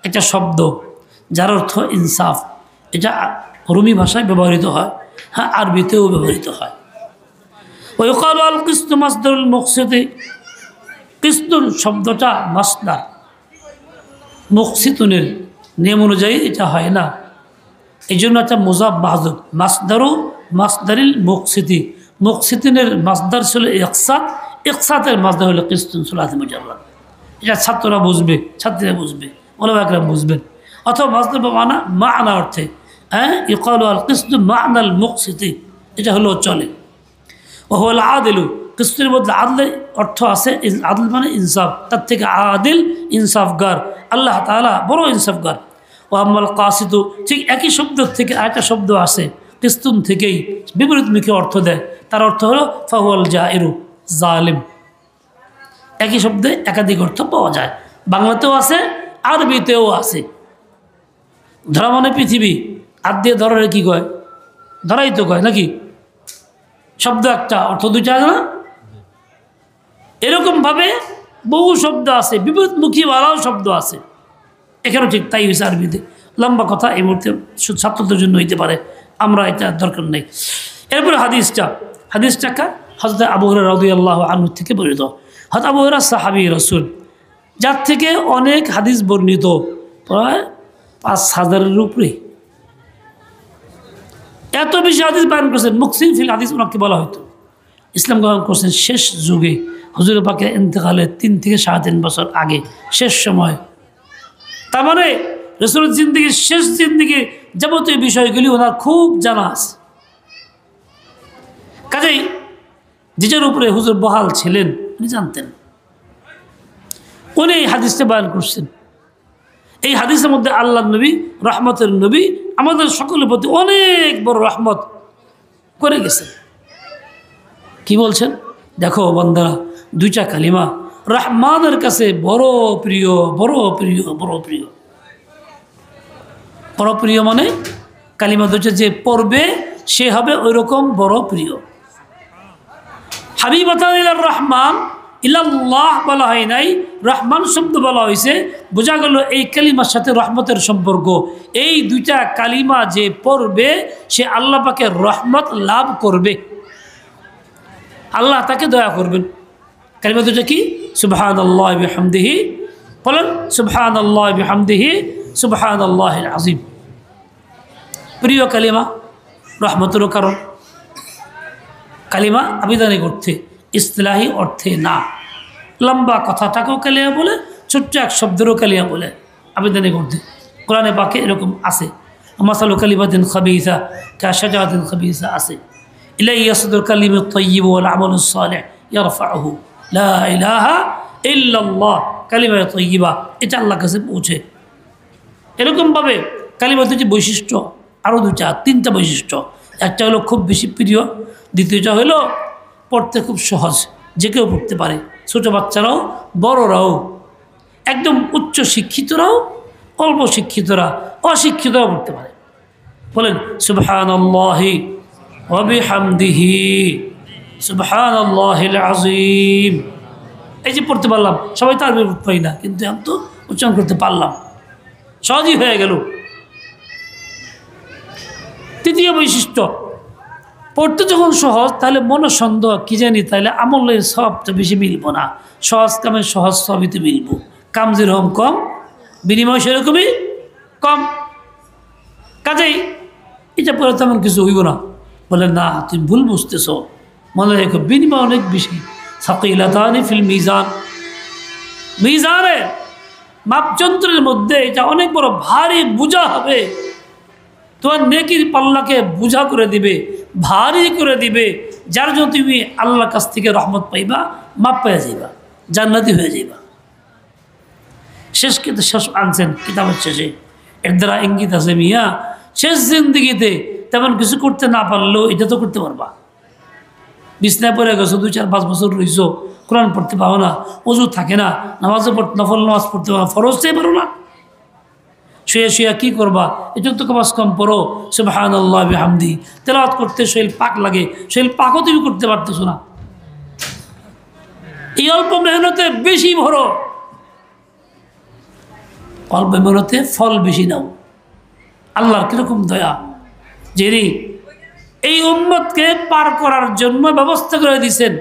একটা শব্দ যার অর্থ ইনসাফ, এটা রুমি ভাষায় ব্যবহৃত হয়, হ্যাঁ আরবিতেও ব্যবহৃত হয়। ওয়াকাল আল কিস্তু মাসদারুল মুকসিতি, কিস্তুন শব্দটা মাসদার, মুকসিতুনের নিয়ম অনুযায়ী এটা হয় না, এই জন্য একটা মুজাব মাহজুব, মাসদারু মাসদারিল মুকসিতি, মুকসিতিনের মাসদার ছিল ইকসাত, ইকসাতের মাসদার হলো কিস্তুন সুলাতি মুজাররাদ। এটা ছাত্ররা বুঝবে, ছাত্রীরা বুঝবে, ওলামা একরাম বুঝবেন। অথবা মাসদার মানা মানা অর্থে, হ্যাঁ ইকালু আল কিস্তু মানাল মুকসিতি, এটা হলো চলে। ও হল আদিলু, কিস্তুর মধ্যে আদলের অর্থ আছে, আদল মানে ইনসাফ, তার থেকে আদিল ইনসাফগার, আল্লাহ তাআলা বড় ইনসাফগার। ও আম্মাল কাসিদু, ঠিক একই শব্দ থেকে আরেকটা শব্দ আছে কিস্তুন থেকেই বিপরীতমুখী অর্থ দেয়, তার অর্থ হলো ফাহুয়াল জাইরু, জালিম। একই শব্দে একাধিক অর্থ পাওয়া যায়। বাংলাতেও আছে, আরবিতেও আছে। ধরা মানে পৃথিবী, হাত দিয়ে ধরারে কি কয়? ধরাই তো কয় নাকি? শব্দ একটা, অর্থ দুইটা না? এরকমভাবে বহু শব্দ আছে, বিপদমুখীওয়ালাও শব্দ আছে। এখানেও ঠিক তাই হয়েছে আরবিতে। লম্বা কথা এই মুহূর্তে ছাত্রদের জন্য হইতে পারে, আমরা এটা দরকার নেই। এরপরে হাদিসটা হযরত আবু হুরায়রা রাদিয়াল্লাহু আনহু থেকে বর্ণিত। হযরত আবু হুরায়রা সাহাবী রাসূল, যার থেকে অনেক হাদিস বর্ণিত, প্রায় 5000-এর উপরে। এত বেশি হাদিস বয়ান করেছেন, মুকসিন ফিল হাদিস ওনাকে বলা হতো। ইসলাম গ্রহণ করছেন শেষ যুগে, হুজুর পাকের ইন্তেকালের 3 থেকে 3.5 বছর আগে, শেষ সময়। তার মানে রাসূলের জিন্দেগির শেষ জিন্দেগির যাবতীয় বিষয়গুলি ওনার খুব জানা আছে। কাজেই যেটার উপরে হুজুর বহাল ছিলেন উনি জানতেন, উনি এই হাদিসটা বয়ান করছেন। এই হাদিসের মধ্যে আল্লাহ নবী, রহমতের নবী, আমাদের সকলের প্রতি অনেক বড় রহমত করে গেছেন। কি বলছেন? দেখো বান্দারা, 2টা কালিমা রহমানের কাছে বড় প্রিয়, বড় প্রিয়, বড় প্রিয়। বড় প্রিয় মানে কালিমা 2টা যে পড়বে সে হবে ওই রকম বড় প্রিয়। হাবিবাতান ইলার রহমান, ইলাল্লাহ বলা হয় নাই, রহমান শব্দ বলা হয়েছে। বোঝা গেল এই কালিমার সাথে রহমতের সম্পর্ক। এই 2টা কালিমা যে পড়বে সে আল্লাহ পাকের রহমত লাভ করবে, আল্লাহ তাকে দয়া করবেন। কালিমা 2টা কি? সুবহানাল্লাহি বিহামদিহি, বলেন সুবহানাল্লাহি বিহামদিহি, সুবহানাল্লাহিল আযীম। প্রিয় কালিমা, রহমতেরও কারণ। কালিমা আবিধানিক অর্থে, ইসতিলাহি অর্থে না। লম্বা কথাটাকেও কালিমা বলে, ছোট্ট এক শব্দেরও কালিমা বলে আবিধানিক অর্থে। কোরআনে পাকে এরকম আছে, মাসালু কালিমাতিন খাবিসা কাশাজাতিন খাবিসা আছে। ইলাইহি ইয়াসদুল কালিমুত তাইয়্যিবু ওয়াল আমালুস সালিহ ইয়ারফাউহু লা ইলাহা ইল্লাল্লাহ। কালিমা তাইয়্যিবা এটা আল্লাহর কাছে পৌঁছে। এরকমভাবে কালিমা 2টি বৈশিষ্ট্য, আরও 3টা বৈশিষ্ট্য। একটা হলো খুব বেশি প্রিয়, দ্বিতীয়টা হলো পড়তে খুব সহজ, যে কেউ পড়তে পারে, ছোটো বাচ্চারাও, বড়রাও, একদম উচ্চ শিক্ষিতরাও, অল্প শিক্ষিতরা, অশিক্ষিতরাও পড়তে পারে। বলেন সুবহানাল্লাহি ওয়া বিহামদিহি, সুবহানাল্লাহিল আযীম। এই যে পড়তে পারলাম, সবাই তো আরবি পড়তে পারি না, কিন্তু আমি তো উচ্চারণ করতে পারলাম, সহজই হয়ে গেল। তৃতীয় বৈশিষ্ট্য, পড়তে যখন সহজ তাহলে মনে সন্দেহ কি জানি, তাহলে আমলের সবটা বেশি মিলব না। সহজ কামে সহজ সবইতে মিলব, কাম যেরকম কম বিনিময় সেরকমই কম। কাজেই এটা পরে তেমন কিছু হইব না। বলে না, তুমি ভুল বুঝতেছ, মনে রেখো বিনিময় অনেক বেশি। সাকিলাতানি ফিল মিজান, মিজানের মাপযন্ত্রের মধ্যে এটা অনেক বড় ভারী বোঝা হবে। তোমার নেকির পাল্লাকে বোঝা করে দিবে, ভারী করে দিবে, যার জন্য তুমি আল্লাহর কাছ থেকে রহমত পাইবা, মাপ পাইয়া যাইবা, জান্নাতি হয়ে যাইবা। শেষ আনছেন কিতাবের শেষে, এর দ্বারা ইঙ্গিত আছে মিয়া শেষ জিন্দিগিতে তেমন কিছু করতে না পারলেও এটা তো করতে পারবা। বিছনায় পড়ে গেছো, 2-4-5 বছর রইছো, কোরআন পড়তে পারো না, ওযু থাকে না, নফল নামাজ পড়তে পারো না, ফরজ চাই পারো না, শুয়ে শুয়ে কী করবা? এটা তো কমাস কম পড়ো সুবহানাল্লাহি বিহামদি, তেলাওয়াত করতে শরীর পাক লাগে, শরীর পাকও তুমি করতে পারতেছো না। এই অল্প মেহনতে বেশি ভরো, অল্প মেহনতে ফল বেশি নাও। আল্লাহর কীরকম দয়া, যিনি এই উম্মতকে পার করার জন্য ব্যবস্থা করে দিয়েছেন।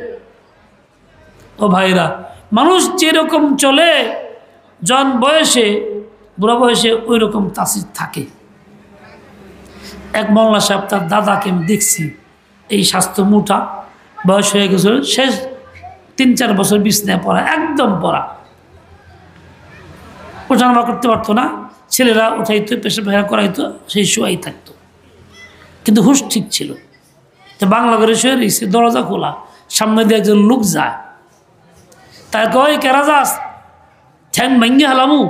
ও ভাইরা, মানুষ যেরকম চলে জন বয়সে, বুড়া বয়সে ওই রকম তাসির থাকে। এক মোল্লা সাহেব তার দাদাকে আমি দেখছি, এই স্বাস্থ্য মুঠা, বয়স হয়ে গেছিল, শেষ 3-4 বছর বিছনায় পড়া, একদম পড়া, ওঠানামা করতে পারতো না, ছেলেরা উঠাইতো, পেশা ফেরা করাইতো, সেই শোয়াই থাকতো, কিন্তু হুশ ঠিক ছিল। তো বাংলা করে শুয়ে রয়েছে, দরজা খোলা, সামনে দিয়ে একজন লোক যায়, তাই কয় কেরা যাস, ঠ্যাং ভেঙ্গে হালামু।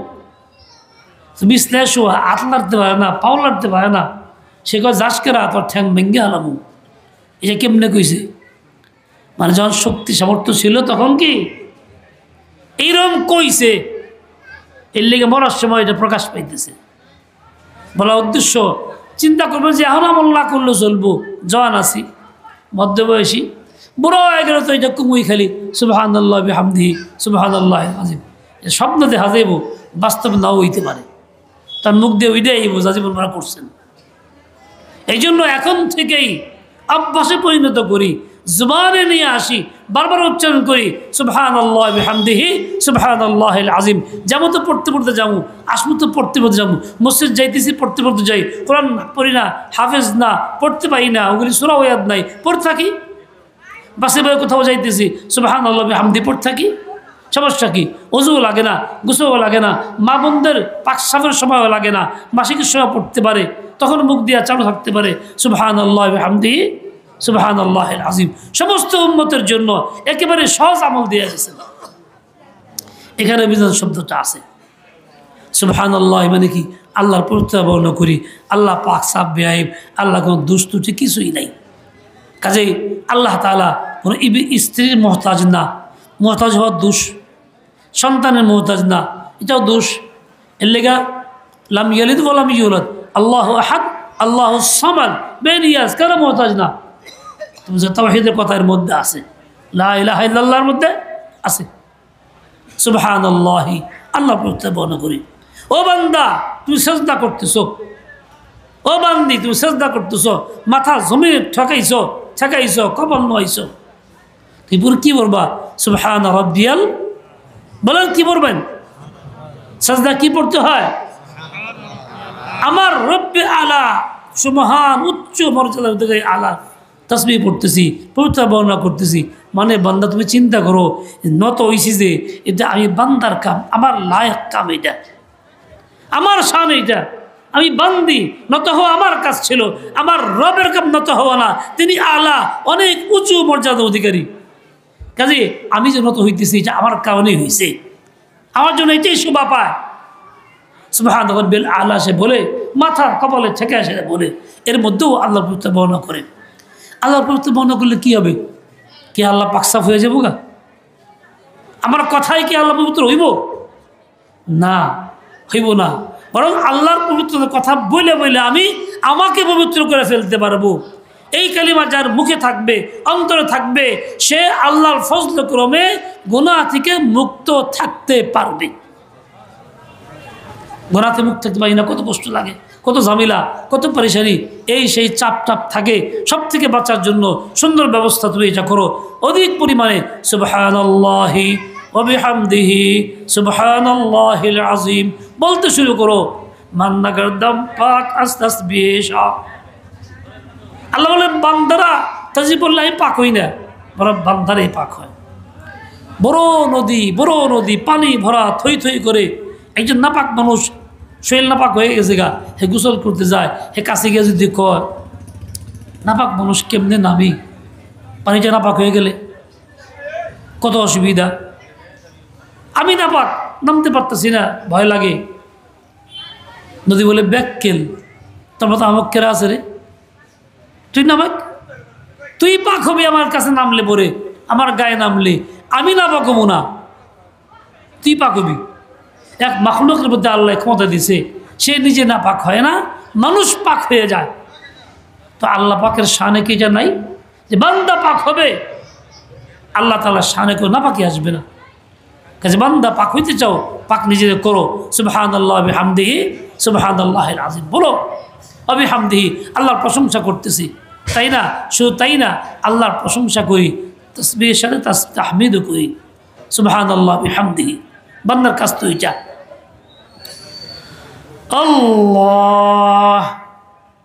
বিছনায় শোয়া, হাত লাড়তে পারে না, পাও লাড়তে পারে না, সে কয় যাস কেরা, তোর ঠ্যাং ভেঙ্গে হালামু। এটা কেমনে কইছে? মানে যখন শক্তি সামর্থ্য ছিল তখন কি এইরকম কইছে, এর লেগে মরার সময় এটা প্রকাশ পাইতেছে। বলা উদ্দেশ্য, চিন্তা করবো যে এখন আমল না করলে চলবো, জওয়ান আছি, মধ্যবয়সী, বুড়ো হয়ে গেলে তো এটা কুমুই খালি সুবহানাল্লাহ বিহামদিহি সুবহানাল্লাহ আজিম, স্বপ্ন দেখা যাইব, বাস্তব নাও হইতে পারে, তার মুখ দিয়ে ওইটাই বোঝা জীবন মারা করছেন। এই জন্য এখন থেকেই অভ্যাসে পরিণত করি, জুবানে নিয়ে আসি, বারবার উচ্চারণ করি সুবহানাল্লাহ বিহামদিহি সুবহানাল্লাহিল আজিম। যাবো তো পড়তে পড়তে যাবো, আসবো তো পড়তে পড়তে যাবো, মসজিদ যাইতেছি পড়তে পড়তে যাই, কোরআন পড়ি না, হাফেজ না, পড়তে পারি না, ওগুলি সূরা ওয়াদ নাই, পড়তে থাকি। বাসে বয়ে কোথাও যাইতেছি সুবহানাল্লাহ বিহামদিহি পড়তে থাকি, সমস্যা কি? অজুও লাগে না, গোসলও লাগে না, মা বোনদের পাক সাফের সময়ও লাগে না, মাসিকের সময় পড়তে পারে, তখন মুখ দিয়া চালু থাকতে পারে সুবহানাল্লাহ বিহামদিহি সুবহানাল্লাহিল আজিম। সমস্ত উম্মতের জন্য একেবারে সহজ আমল দিয়ে গেছে। এখানে বিধান শব্দটা আছে। সুবহানাল্লাহ মানে কি? আল্লাহর পবিত্রতা বর্ণনা করি, আল্লাহ পাক সাফ বেআইব, আল্লাহ কোনো দুষ্টুটি কিছুই নাই। কাজেই আল্লাহ তাআলা কোনো স্ত্রীর মহতাজ না, মহতাজ হওয়ার দোষ, সন্তানের মহতাজ না, এটাও দোষ। এর লেগা লাম ইয়ালিদ ওয়া লাম ইউলাদ, আল্লাহু আহাদ আল্লাহু সামাদ, বেনিয়াজ, কারো মহতাজ না। তুমি যে তাওহীদের কথার মধ্যে আছে, লা ইলাহা ইল্লাল্লাহর মধ্যে আছে সুবহানাল্লাহি, আল্লাহর পবিত্রতা বর্ণনা করি। ও বান্দা তুমি সিজদা করতেছো, ও বান্দি তুমি সিজদা করতেছো, মাথা জমিনে ঠকাইছো ঠকাইছো, কবর নইছো, তুমি পুরো কি বলবা? সুবহান রাব্বিয়াল, বলেন কি বলবেন? সিজদা কি পড়তে হয়? আমার রব্বে আলা, সুবহান উচ্চ মর্যাদার দিকে আলা, তাসবিহ পড়তেছি, পবিত্রতা বর্ণনা করতেছি। মানে বান্দা তুমি চিন্তা করো, নত হইছি যে এটা আমি বান্দার কাম, আমার লায়ক কাম, এটা আমার শান, এইটা আমি বান্দি, নত হওয়া আমার কাজ ছিল, আমার রবের কাম নত হওয়া না। তিনি আলা, অনেক উঁচু মর্যাদা অধিকারী। কাজে আমি যে নত হইতেছি এটা আমার কারণেই হয়েছে, আমার জন্য এটাই শোভা পায়। সুবহান রাব্বিল আলা সে বলে, মাথা কপালে ঠেকে আসে বলে, এর মধ্যেও আল্লাহর পবিত্রতা বর্ণনা করে। আল্লাহর পবিত্রতা বর্ণনা করলে কি হবে? কি আল্লাহ পাকসাফ হয়ে যাবো গা? আমার কথাই কি আল্লাহ পবিত্র হইব? না, হইব না। বরং আল্লাহর পবিত্রতার কথা বলে বলে আমি আমাকে পবিত্র করে ফেলতে পারবো। এই কালিমা যার মুখে থাকবে, অন্তরে থাকবে, সে আল্লাহর ফজল ক্রমে গুনাহ থেকে মুক্ত থাকতে পারবে। গুনাহ থেকে মুক্ত থাকতে পারি না, কত কষ্ট লাগে, কত ঝামেলা, কত পরেশানি, এই সেই চাপ টাপ থাকে। সব থেকে বাঁচার জন্য সুন্দর ব্যবস্থা তুমি এটা করো, অধিক পরিমাণে সুবহানাল্লাহি ওয়া বিহামদিহি সুবহানাল্লাহিল আযীম বলতে শুরু করো। মান্না গর্দম পাক আস্তাস বিশা। আল্লাহ বলেন বান্দারা তাজি বললে আমি পাক হই না, বরং বান্দারাই পাক হয়। বড় নদী পানি ভরা, থই থই করে একজন নাপাক মানুষ, শরীর নাপাক হয়ে গেছে গা, হে গোসল করতে যায়, হে কাছে গিয়ে যদি কয় নাপাক মানুষ কেমনে নামি, পানিটা নাপাক হয়ে গেলে কত অসুবিধা। আমি নাপাক, নামতে পারতেছি না, ভয় লাগে। নদী বলে ব্যাককেল, তারপর তো আমাকে কেরা আছে রে, তুই নাপাক, তুই পাক হবি আমার কাছে নামলে পরে, আমার গায়ে নামলে, আমি নাপাক হবো না, তুই পাক হবি। এক মাখলুকের মধ্যে আল্লাহ ক্ষমতা দিছে, সে নিজে না পাক হয় না, মানুষ পাক হয়ে যায়। তো আল্লাহ পাকের শানে কি যা নাই যে বান্দা পাক হবে? আল্লাহ তাআলার শানে কেউ না পাকি আসবে না। কাজে বান্দা পাক হইতে চাও, পাক নিজেদের করো। সুবহানাল্লাহ বিহামদিহি সুবহানাল্লাহিল আযীম বলো, বিহামদিহি, আল্লাহর প্রশংসা করতেছি, তাই না? শুধু তাই না, আল্লাহর প্রশংসা করি, তাসবিহের সাথে তাহমিদও করি। সুবহানাল্লাহ বিহামদিহি, বান্দার কাজ তো এটা। আল্লাহ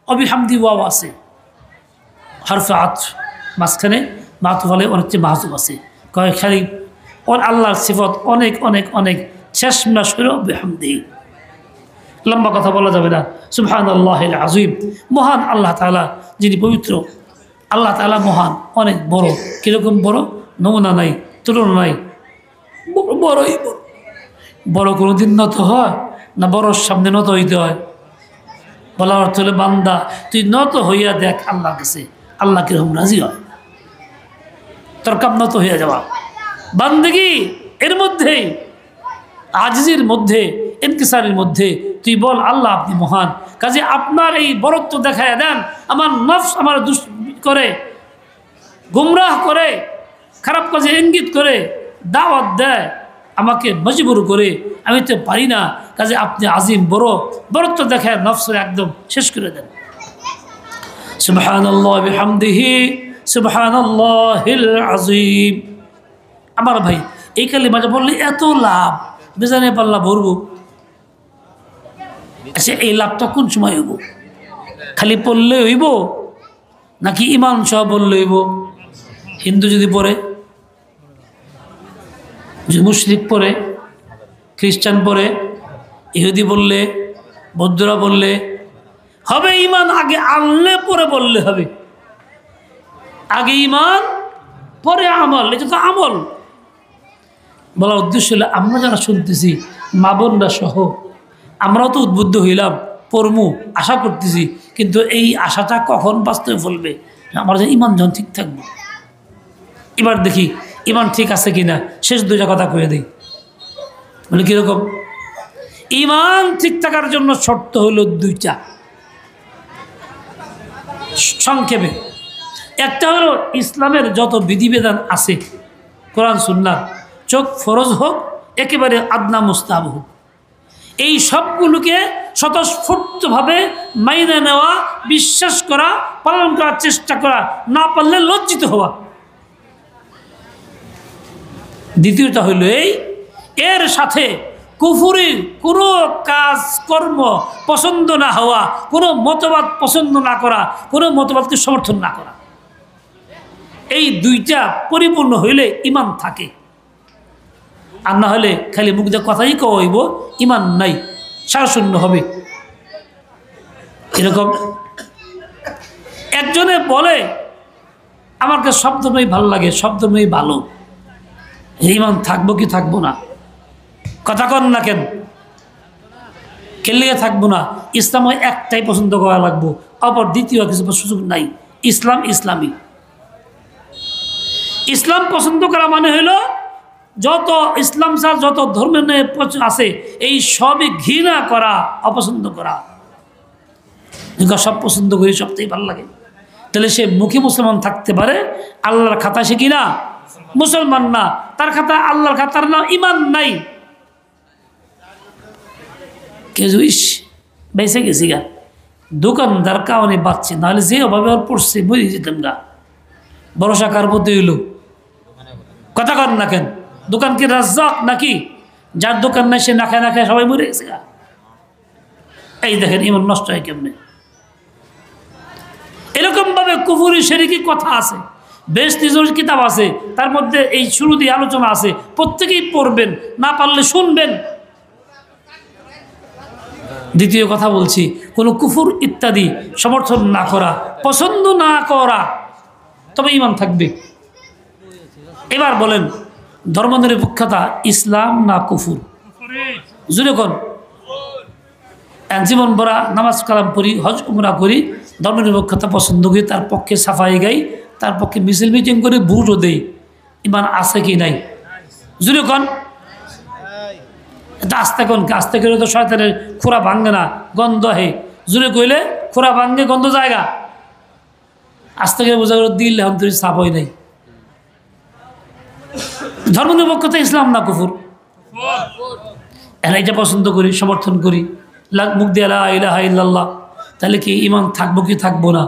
অবিহামদি ওয়াও আছে, হরফে আতফ, মাঝখানে মাতুফ আলাইহি অনেক মাহজুব আছে, কয় খালি ওর আল্লাহর সিফত অনেক অনেক অনেক, শেষ মাস হলো বিহামদিহি। লম্বা কথা বলা যাবে না। সুবহানাল্লাহিল আযীম, মহান আল্লাহ তাআলা যিনি পবিত্র, আল্লাহ তাআলা মহান, অনেক বড়। কীরকম বড়? নমুনা নাই, তুলনা নাই, বড়ই বড়। বড় কোনোদিন নত হয় না? বড়র সামনে নত হইতে হয়। বলা অর্থ হলে বান্দা তুই নত হইয়া দেখ আল্লাহ কাছে, আল্লাহ কিরকম রাজি হয়, তোর কাম নত হইয়া যাওয়া। বান্দেগি এর মধ্যেই আজিজের মধ্যে, ইনকিসারের মধ্যে তুই বল আল্লাহ আপনি মহান। কাজে আপনার এই বরত্ব দেখায় দেন। আমার নফস আমার করে, গুমরাহ করে, খারাপ কাজে ইঙ্গিত করে, দাওয়াত দেয়, আমাকে মজবুর করে, আমি তো পারি না। কাজে আপনি আজিম বড় বরত্ব দেখায় নফসের একদম শেষ করে দেন। সুবহানাল্লাহ বিহামদিহি সুবহানাল্লাহিল আযীম। আমার ভাই এই কালিমাটা বললে এত লাভ, বেজানে পাল্লা ভরবো। আচ্ছা এই লাভটা কোন সময় হইব? খালি পড়লে হইব নাকি ইমান সহ বললে হইব? হিন্দু যদি পড়ে, যদি মুশরিক পড়ে, খ্রিস্টান পড়ে, ইহুদি বললে, বৌদ্ধরা বললে হবে ইমান আগে আনলে পরে বললে হবে। আগে ইমান পরে আমল, এটা তো আমল। বলার উদ্দেশ্য হলো আমরা যারা শুনতেছি মা বোনরা সহ আমরাও তো উদ্বুদ্ধ হইলাম, পড়মু আশা করতেছি, কিন্তু এই আশাটা কখন বাস্তবে ফলবে? আমার যে ইমান যখন ঠিক থাকবে। এবার দেখি ইমান ঠিক আছে কিনা, শেষ দুইটা কথা কয়ে দিই। বলে কীরকম? ইমান ঠিক থাকার জন্য শর্ত হলো দুইটা, সংক্ষেপে। একটা হলো ইসলামের যত বিধিবিধান আছে কোরআন সুন্নাহ, চোখ ফরজ হোক একেবারে আদনা মুস্তাহাব হোক, এই সবগুলোকে স্বতঃস্ফূর্তভাবে মাইনে নেওয়া, বিশ্বাস করা, পালন করার চেষ্টা করা, না পারলে লজ্জিত হওয়া। দ্বিতীয়টা হইল এর সাথে কুফুরির কোনো কাজ কর্ম পছন্দ না হওয়া, কোনো মতবাদ পছন্দ না করা, কোনো মতবাদকে সমর্থন না করা। এই দুইটা পরিপূর্ণ হইলে ইমান থাকে। আর না হলে খালি মুখ দিয়ে কথাই কইব, ইমান নাই, সারশূন্য হবে। এরকম একজনে বলে আমার কাছে শব্দময়ী ভালো লাগে, শব্দময়ী ভালো, ইমান থাকবো কি থাকবো না? কথা কন না কেন? কেলিয়ে থাকবো না? ইসলাম একটাই পছন্দ করা লাগবো, অপর দ্বিতীয় কিছু সুযোগ নাই। ইসলাম ইসলামী। ইসলাম পছন্দ করা মানে হইল যত ইসলাম ছাড়া যত ধর্মের আছে এই সবই ঘৃণা করা, অপছন্দ করা। সব পছন্দ করি, সবটাই ভালো লাগে। তাহলে সে মুখে মুসলমান থাকতে পারে, আল্লাহর খাতা সে কিনা মুসলমান না, তার খাতা আল্লাহর খাতার নাম ইমান নাই। কেজুইস বেঁচে গেছি গা, দোকানদার কারণে বাঁচছে, নাহলে যে অভাবে আর পড়ছে মরে যেতাম গা। ভরসা কার প্রতি হইল? কথা কর না কেন? দোকান কি রাজ্জাক নাকি? যার দোকান নাই সে না খায় না খায় সবাই মরে গেছে গা। এই দেখেন ইমান নষ্ট হয় কেমনে। এরকম ভাবে কুফরি শিরকি কথা আছে, বেশ নিজের কিতাব আছে, তার মধ্যে এই শুরু দিয়ে আলোচনা আছে, প্রত্যেকেই পড়বেন, না পারলে শুনবেন। দ্বিতীয় কথা বলছি, কোনো কুফর ইত্যাদি সমর্থন না করা, পছন্দ না করা, তবে ইমান থাকবে। এবার বলেন ধর্মনিরপেক্ষতা ইসলাম না কুফর? জুড়ে কোন? জীবন ভরা নামাজ কালাম পড়ি, হজ উমরা করি, ধর্মনিরপেক্ষতা পছন্দ করি, তার পক্ষে সাফাই গাই, তার পক্ষে মিছিল মিটিং করে ভোটও দেই, ইমান আছে কি নাই? জুড়ে কোন? এটা আস্তে কোন? আস্তে করে তো শয়তানের খোরা ভাঙে না, গন্ধ হে। জুড়ে কইলে খোরা ভাঙে, গন্ধ জায়গা। আস্তে করে বোঝা করে দিল অন্তরি সাফ হয় নাই। ধর্মনিরপেক্ষতা ইসলাম না কুফর? এটা পছন্দ করি, সমর্থন করি, মুখ দিয়ে লা ইলাহা ইল্লাল্লাহ, তাহলে কি ইমান থাকবো কি থাকবো না?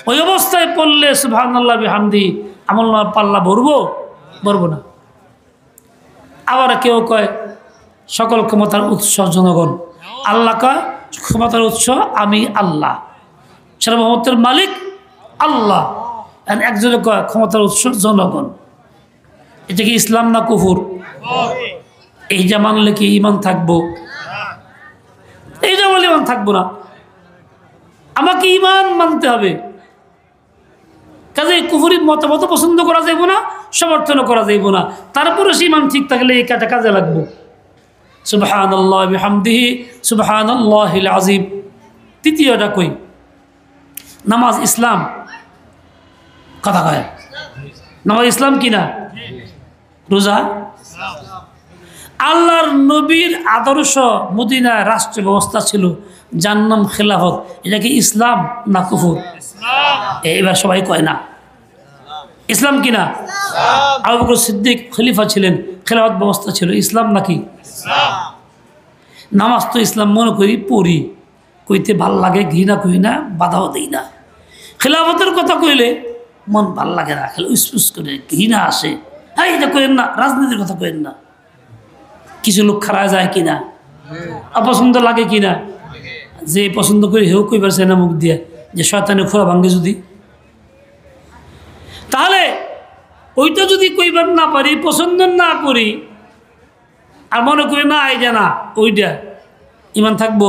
ওই অবস্থায় পড়লে সুবহানাল্লাহ বিহামদি আমল নামার পাল্লা ভরবো না। আবার কেউ কয় সকল ক্ষমতার উৎস জনগণ, আল্লাহ কয় ক্ষমতার উৎস আমি আল্লাহ, সার্বভৌমত্বের মালিক আল্লাহ। একজনে কয় ক্ষমতার উৎস জনগণ। এটা কি ইসলাম না কুফর? এইটা মানলে কি ইমান থাকবো? এইটা বলে ইমান থাকবো না। আমাকে ইমান মানতে হবে। কাজে কুফরি মতামত পছন্দ করা যাইব না, সমর্থনও করা যাইব না, তারপরে সে ইমান ঠিক থাকলে এই কাজে লাগবো। সুবহানাল্লাহ বিহামদিহি সুবহানাল্লাহিল আযীম। তৃতীয়টা কই? নামাজ ইসলাম। কথা কয় নামাজ ইসলাম কিনা? রোজা? আল্লাহর নবীর আদর্শ মদিনায় রাষ্ট্র ব্যবস্থা ছিল, যার নাম খেলাফত। এটা কি ইসলাম না কুফর? এবার সবাই কয় না ইসলাম কিনা। আবু বকর সিদ্দিক খলিফা ছিলেন, খেলাফত ব্যবস্থা ছিল, ইসলাম নাকি? নামাজ তো ইসলাম মনে করি, পড়ি, কইতে ভাল লাগে, ঘৃণা করি না, বাধাও দিই না। খেলাফতের কথা কইলে মন ভাল লাগে না, খেলে উসপুস করে ঘৃণা আসে। হ্যাঁ, এটা কইেন না, রাজনীতির কথা কইেন না। কিছু লোক খারাপ যায় কিনা, অপছন্দ লাগে কিনা, যে পছন্দ করি হেউ কইবার চায় না মুখ দিয়ে, যে শয়তানে খোলা ভাঙ্গে যদি, তাহলে ওইটা যদি কইবার না পারি, পছন্দ না করি, আর মনে করি না এই জানা ওইটা, ইমান থাকবো?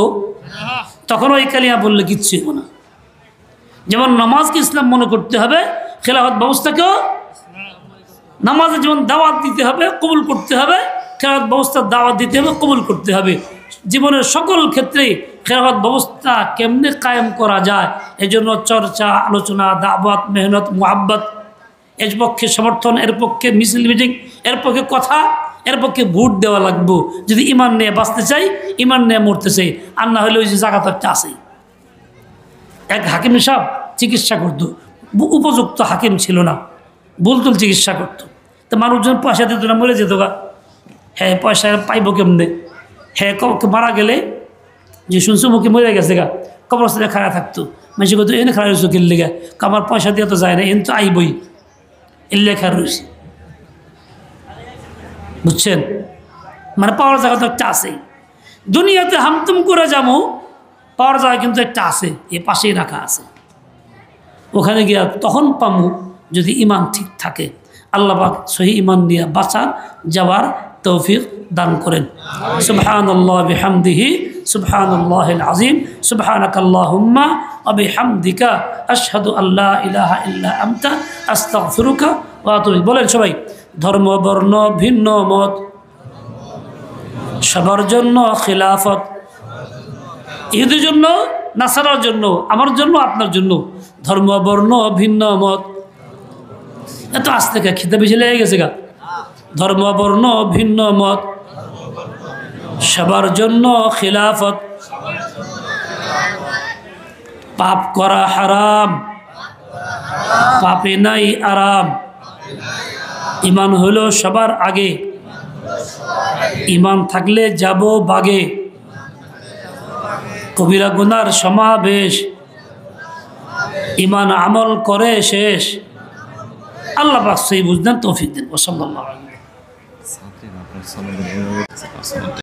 তখন ওই কালিমা বললে কিচ্ছু হবো না। যেমন নামাজকে ইসলাম মনে করতে হবে, খেলাফত ব্যবস্থাকেও নামাজে যেমন দাওয়াত দিতে হবে, কবুল করতে হবে, খেলাফত ব্যবস্থার দাওয়াত দিতে হবে, কবুল করতে হবে। জীবনের সকল ক্ষেত্রেই খেলাফত ব্যবস্থা কেমনে কায়েম করা যায়, এজন্য চর্চা, আলোচনা, দাওয়াত, মেহনত, মুহাব্বত, এর পক্ষে সমর্থন, এর পক্ষে মিছিল মিটিং, এর পক্ষে কথা, এর পক্ষে ভোট দেওয়া লাগবো। যদি ইমান নিয়ে বাঁচতে চাই, ইমান নিয়ে মরতে চাই, আর না হলে ওই যে জায়গাটা একটা আছে। এক হাকিম সাহেব চিকিৎসা করত, উপযুক্ত হাকিম ছিল না, ভুলতুল চিকিৎসা করত। তো মানুষজন পয়সা দিত না, মরে যেত গা। হ্যাঁ, পয়সা পাইব কেমনে? হ্যাঁ, মারা গেলে যে শুনছো মুখে মরে গেছে গা, কবরস্থানে খাড়া থাকতো। মানুষ কত এনে খাড়া রয়েছে কিনলে গা, আমার পয়সা দিয়ে তো যায় না, এন তো আইবই, এর লেখা রয়েছে। বুঝছেন? মানে পাওয়ার জায়গা তো একটা আছে। দুনিয়াতে হামতুম করে যাবো, পাওয়ার জায়গা কিন্তু একটা আছে, এ পাশেই রাখা আছে। ওখানে গিয়া তখন পামু যদি ইমান ঠিক থাকে। আল্লাহ পাক সহি ইমান দিয়ে বাঁচার যাওয়ার তৌফিক দান করেন। সুবহানাল্লাহ বিহামদিহি সুবহানাল্লাহিল আযীম সুবহানাকাল্লাহুম্মা ওয়া বিহামদিকা আশহাদু আল্লা ইলাহা ইল্লা আনতা আস্তাগফিরুকা ওয়া আতুবু ইলাইক। বলেন সবাই, ধর্ম বর্ণ ভিন্ন মত সবার জন্য খিলাফত, ইহুদের জন্য, নাসারার জন্য, আমার জন্য, আপনার জন্য। ধর্ম বর্ণ ভিন্ন মত, এত আসতে গা খিদে বেশি লেগে গেছে গা। ধর্ম বর্ণ ভিন্ন মত সবার জন্য খিলাফত, পাপ করা হারাম, পাপে নাই আরাম, ইমান হলো সবার আগে, ইমান থাকলে যাব বাগে, কবিরা গুনার সমাবেশ, ইমান আমল করে শেষ। আল্লাহ পাক সেই বুঝলেন, তৌফিক দেন। ওয়া সাল্লাল্লাহু আলাইহি।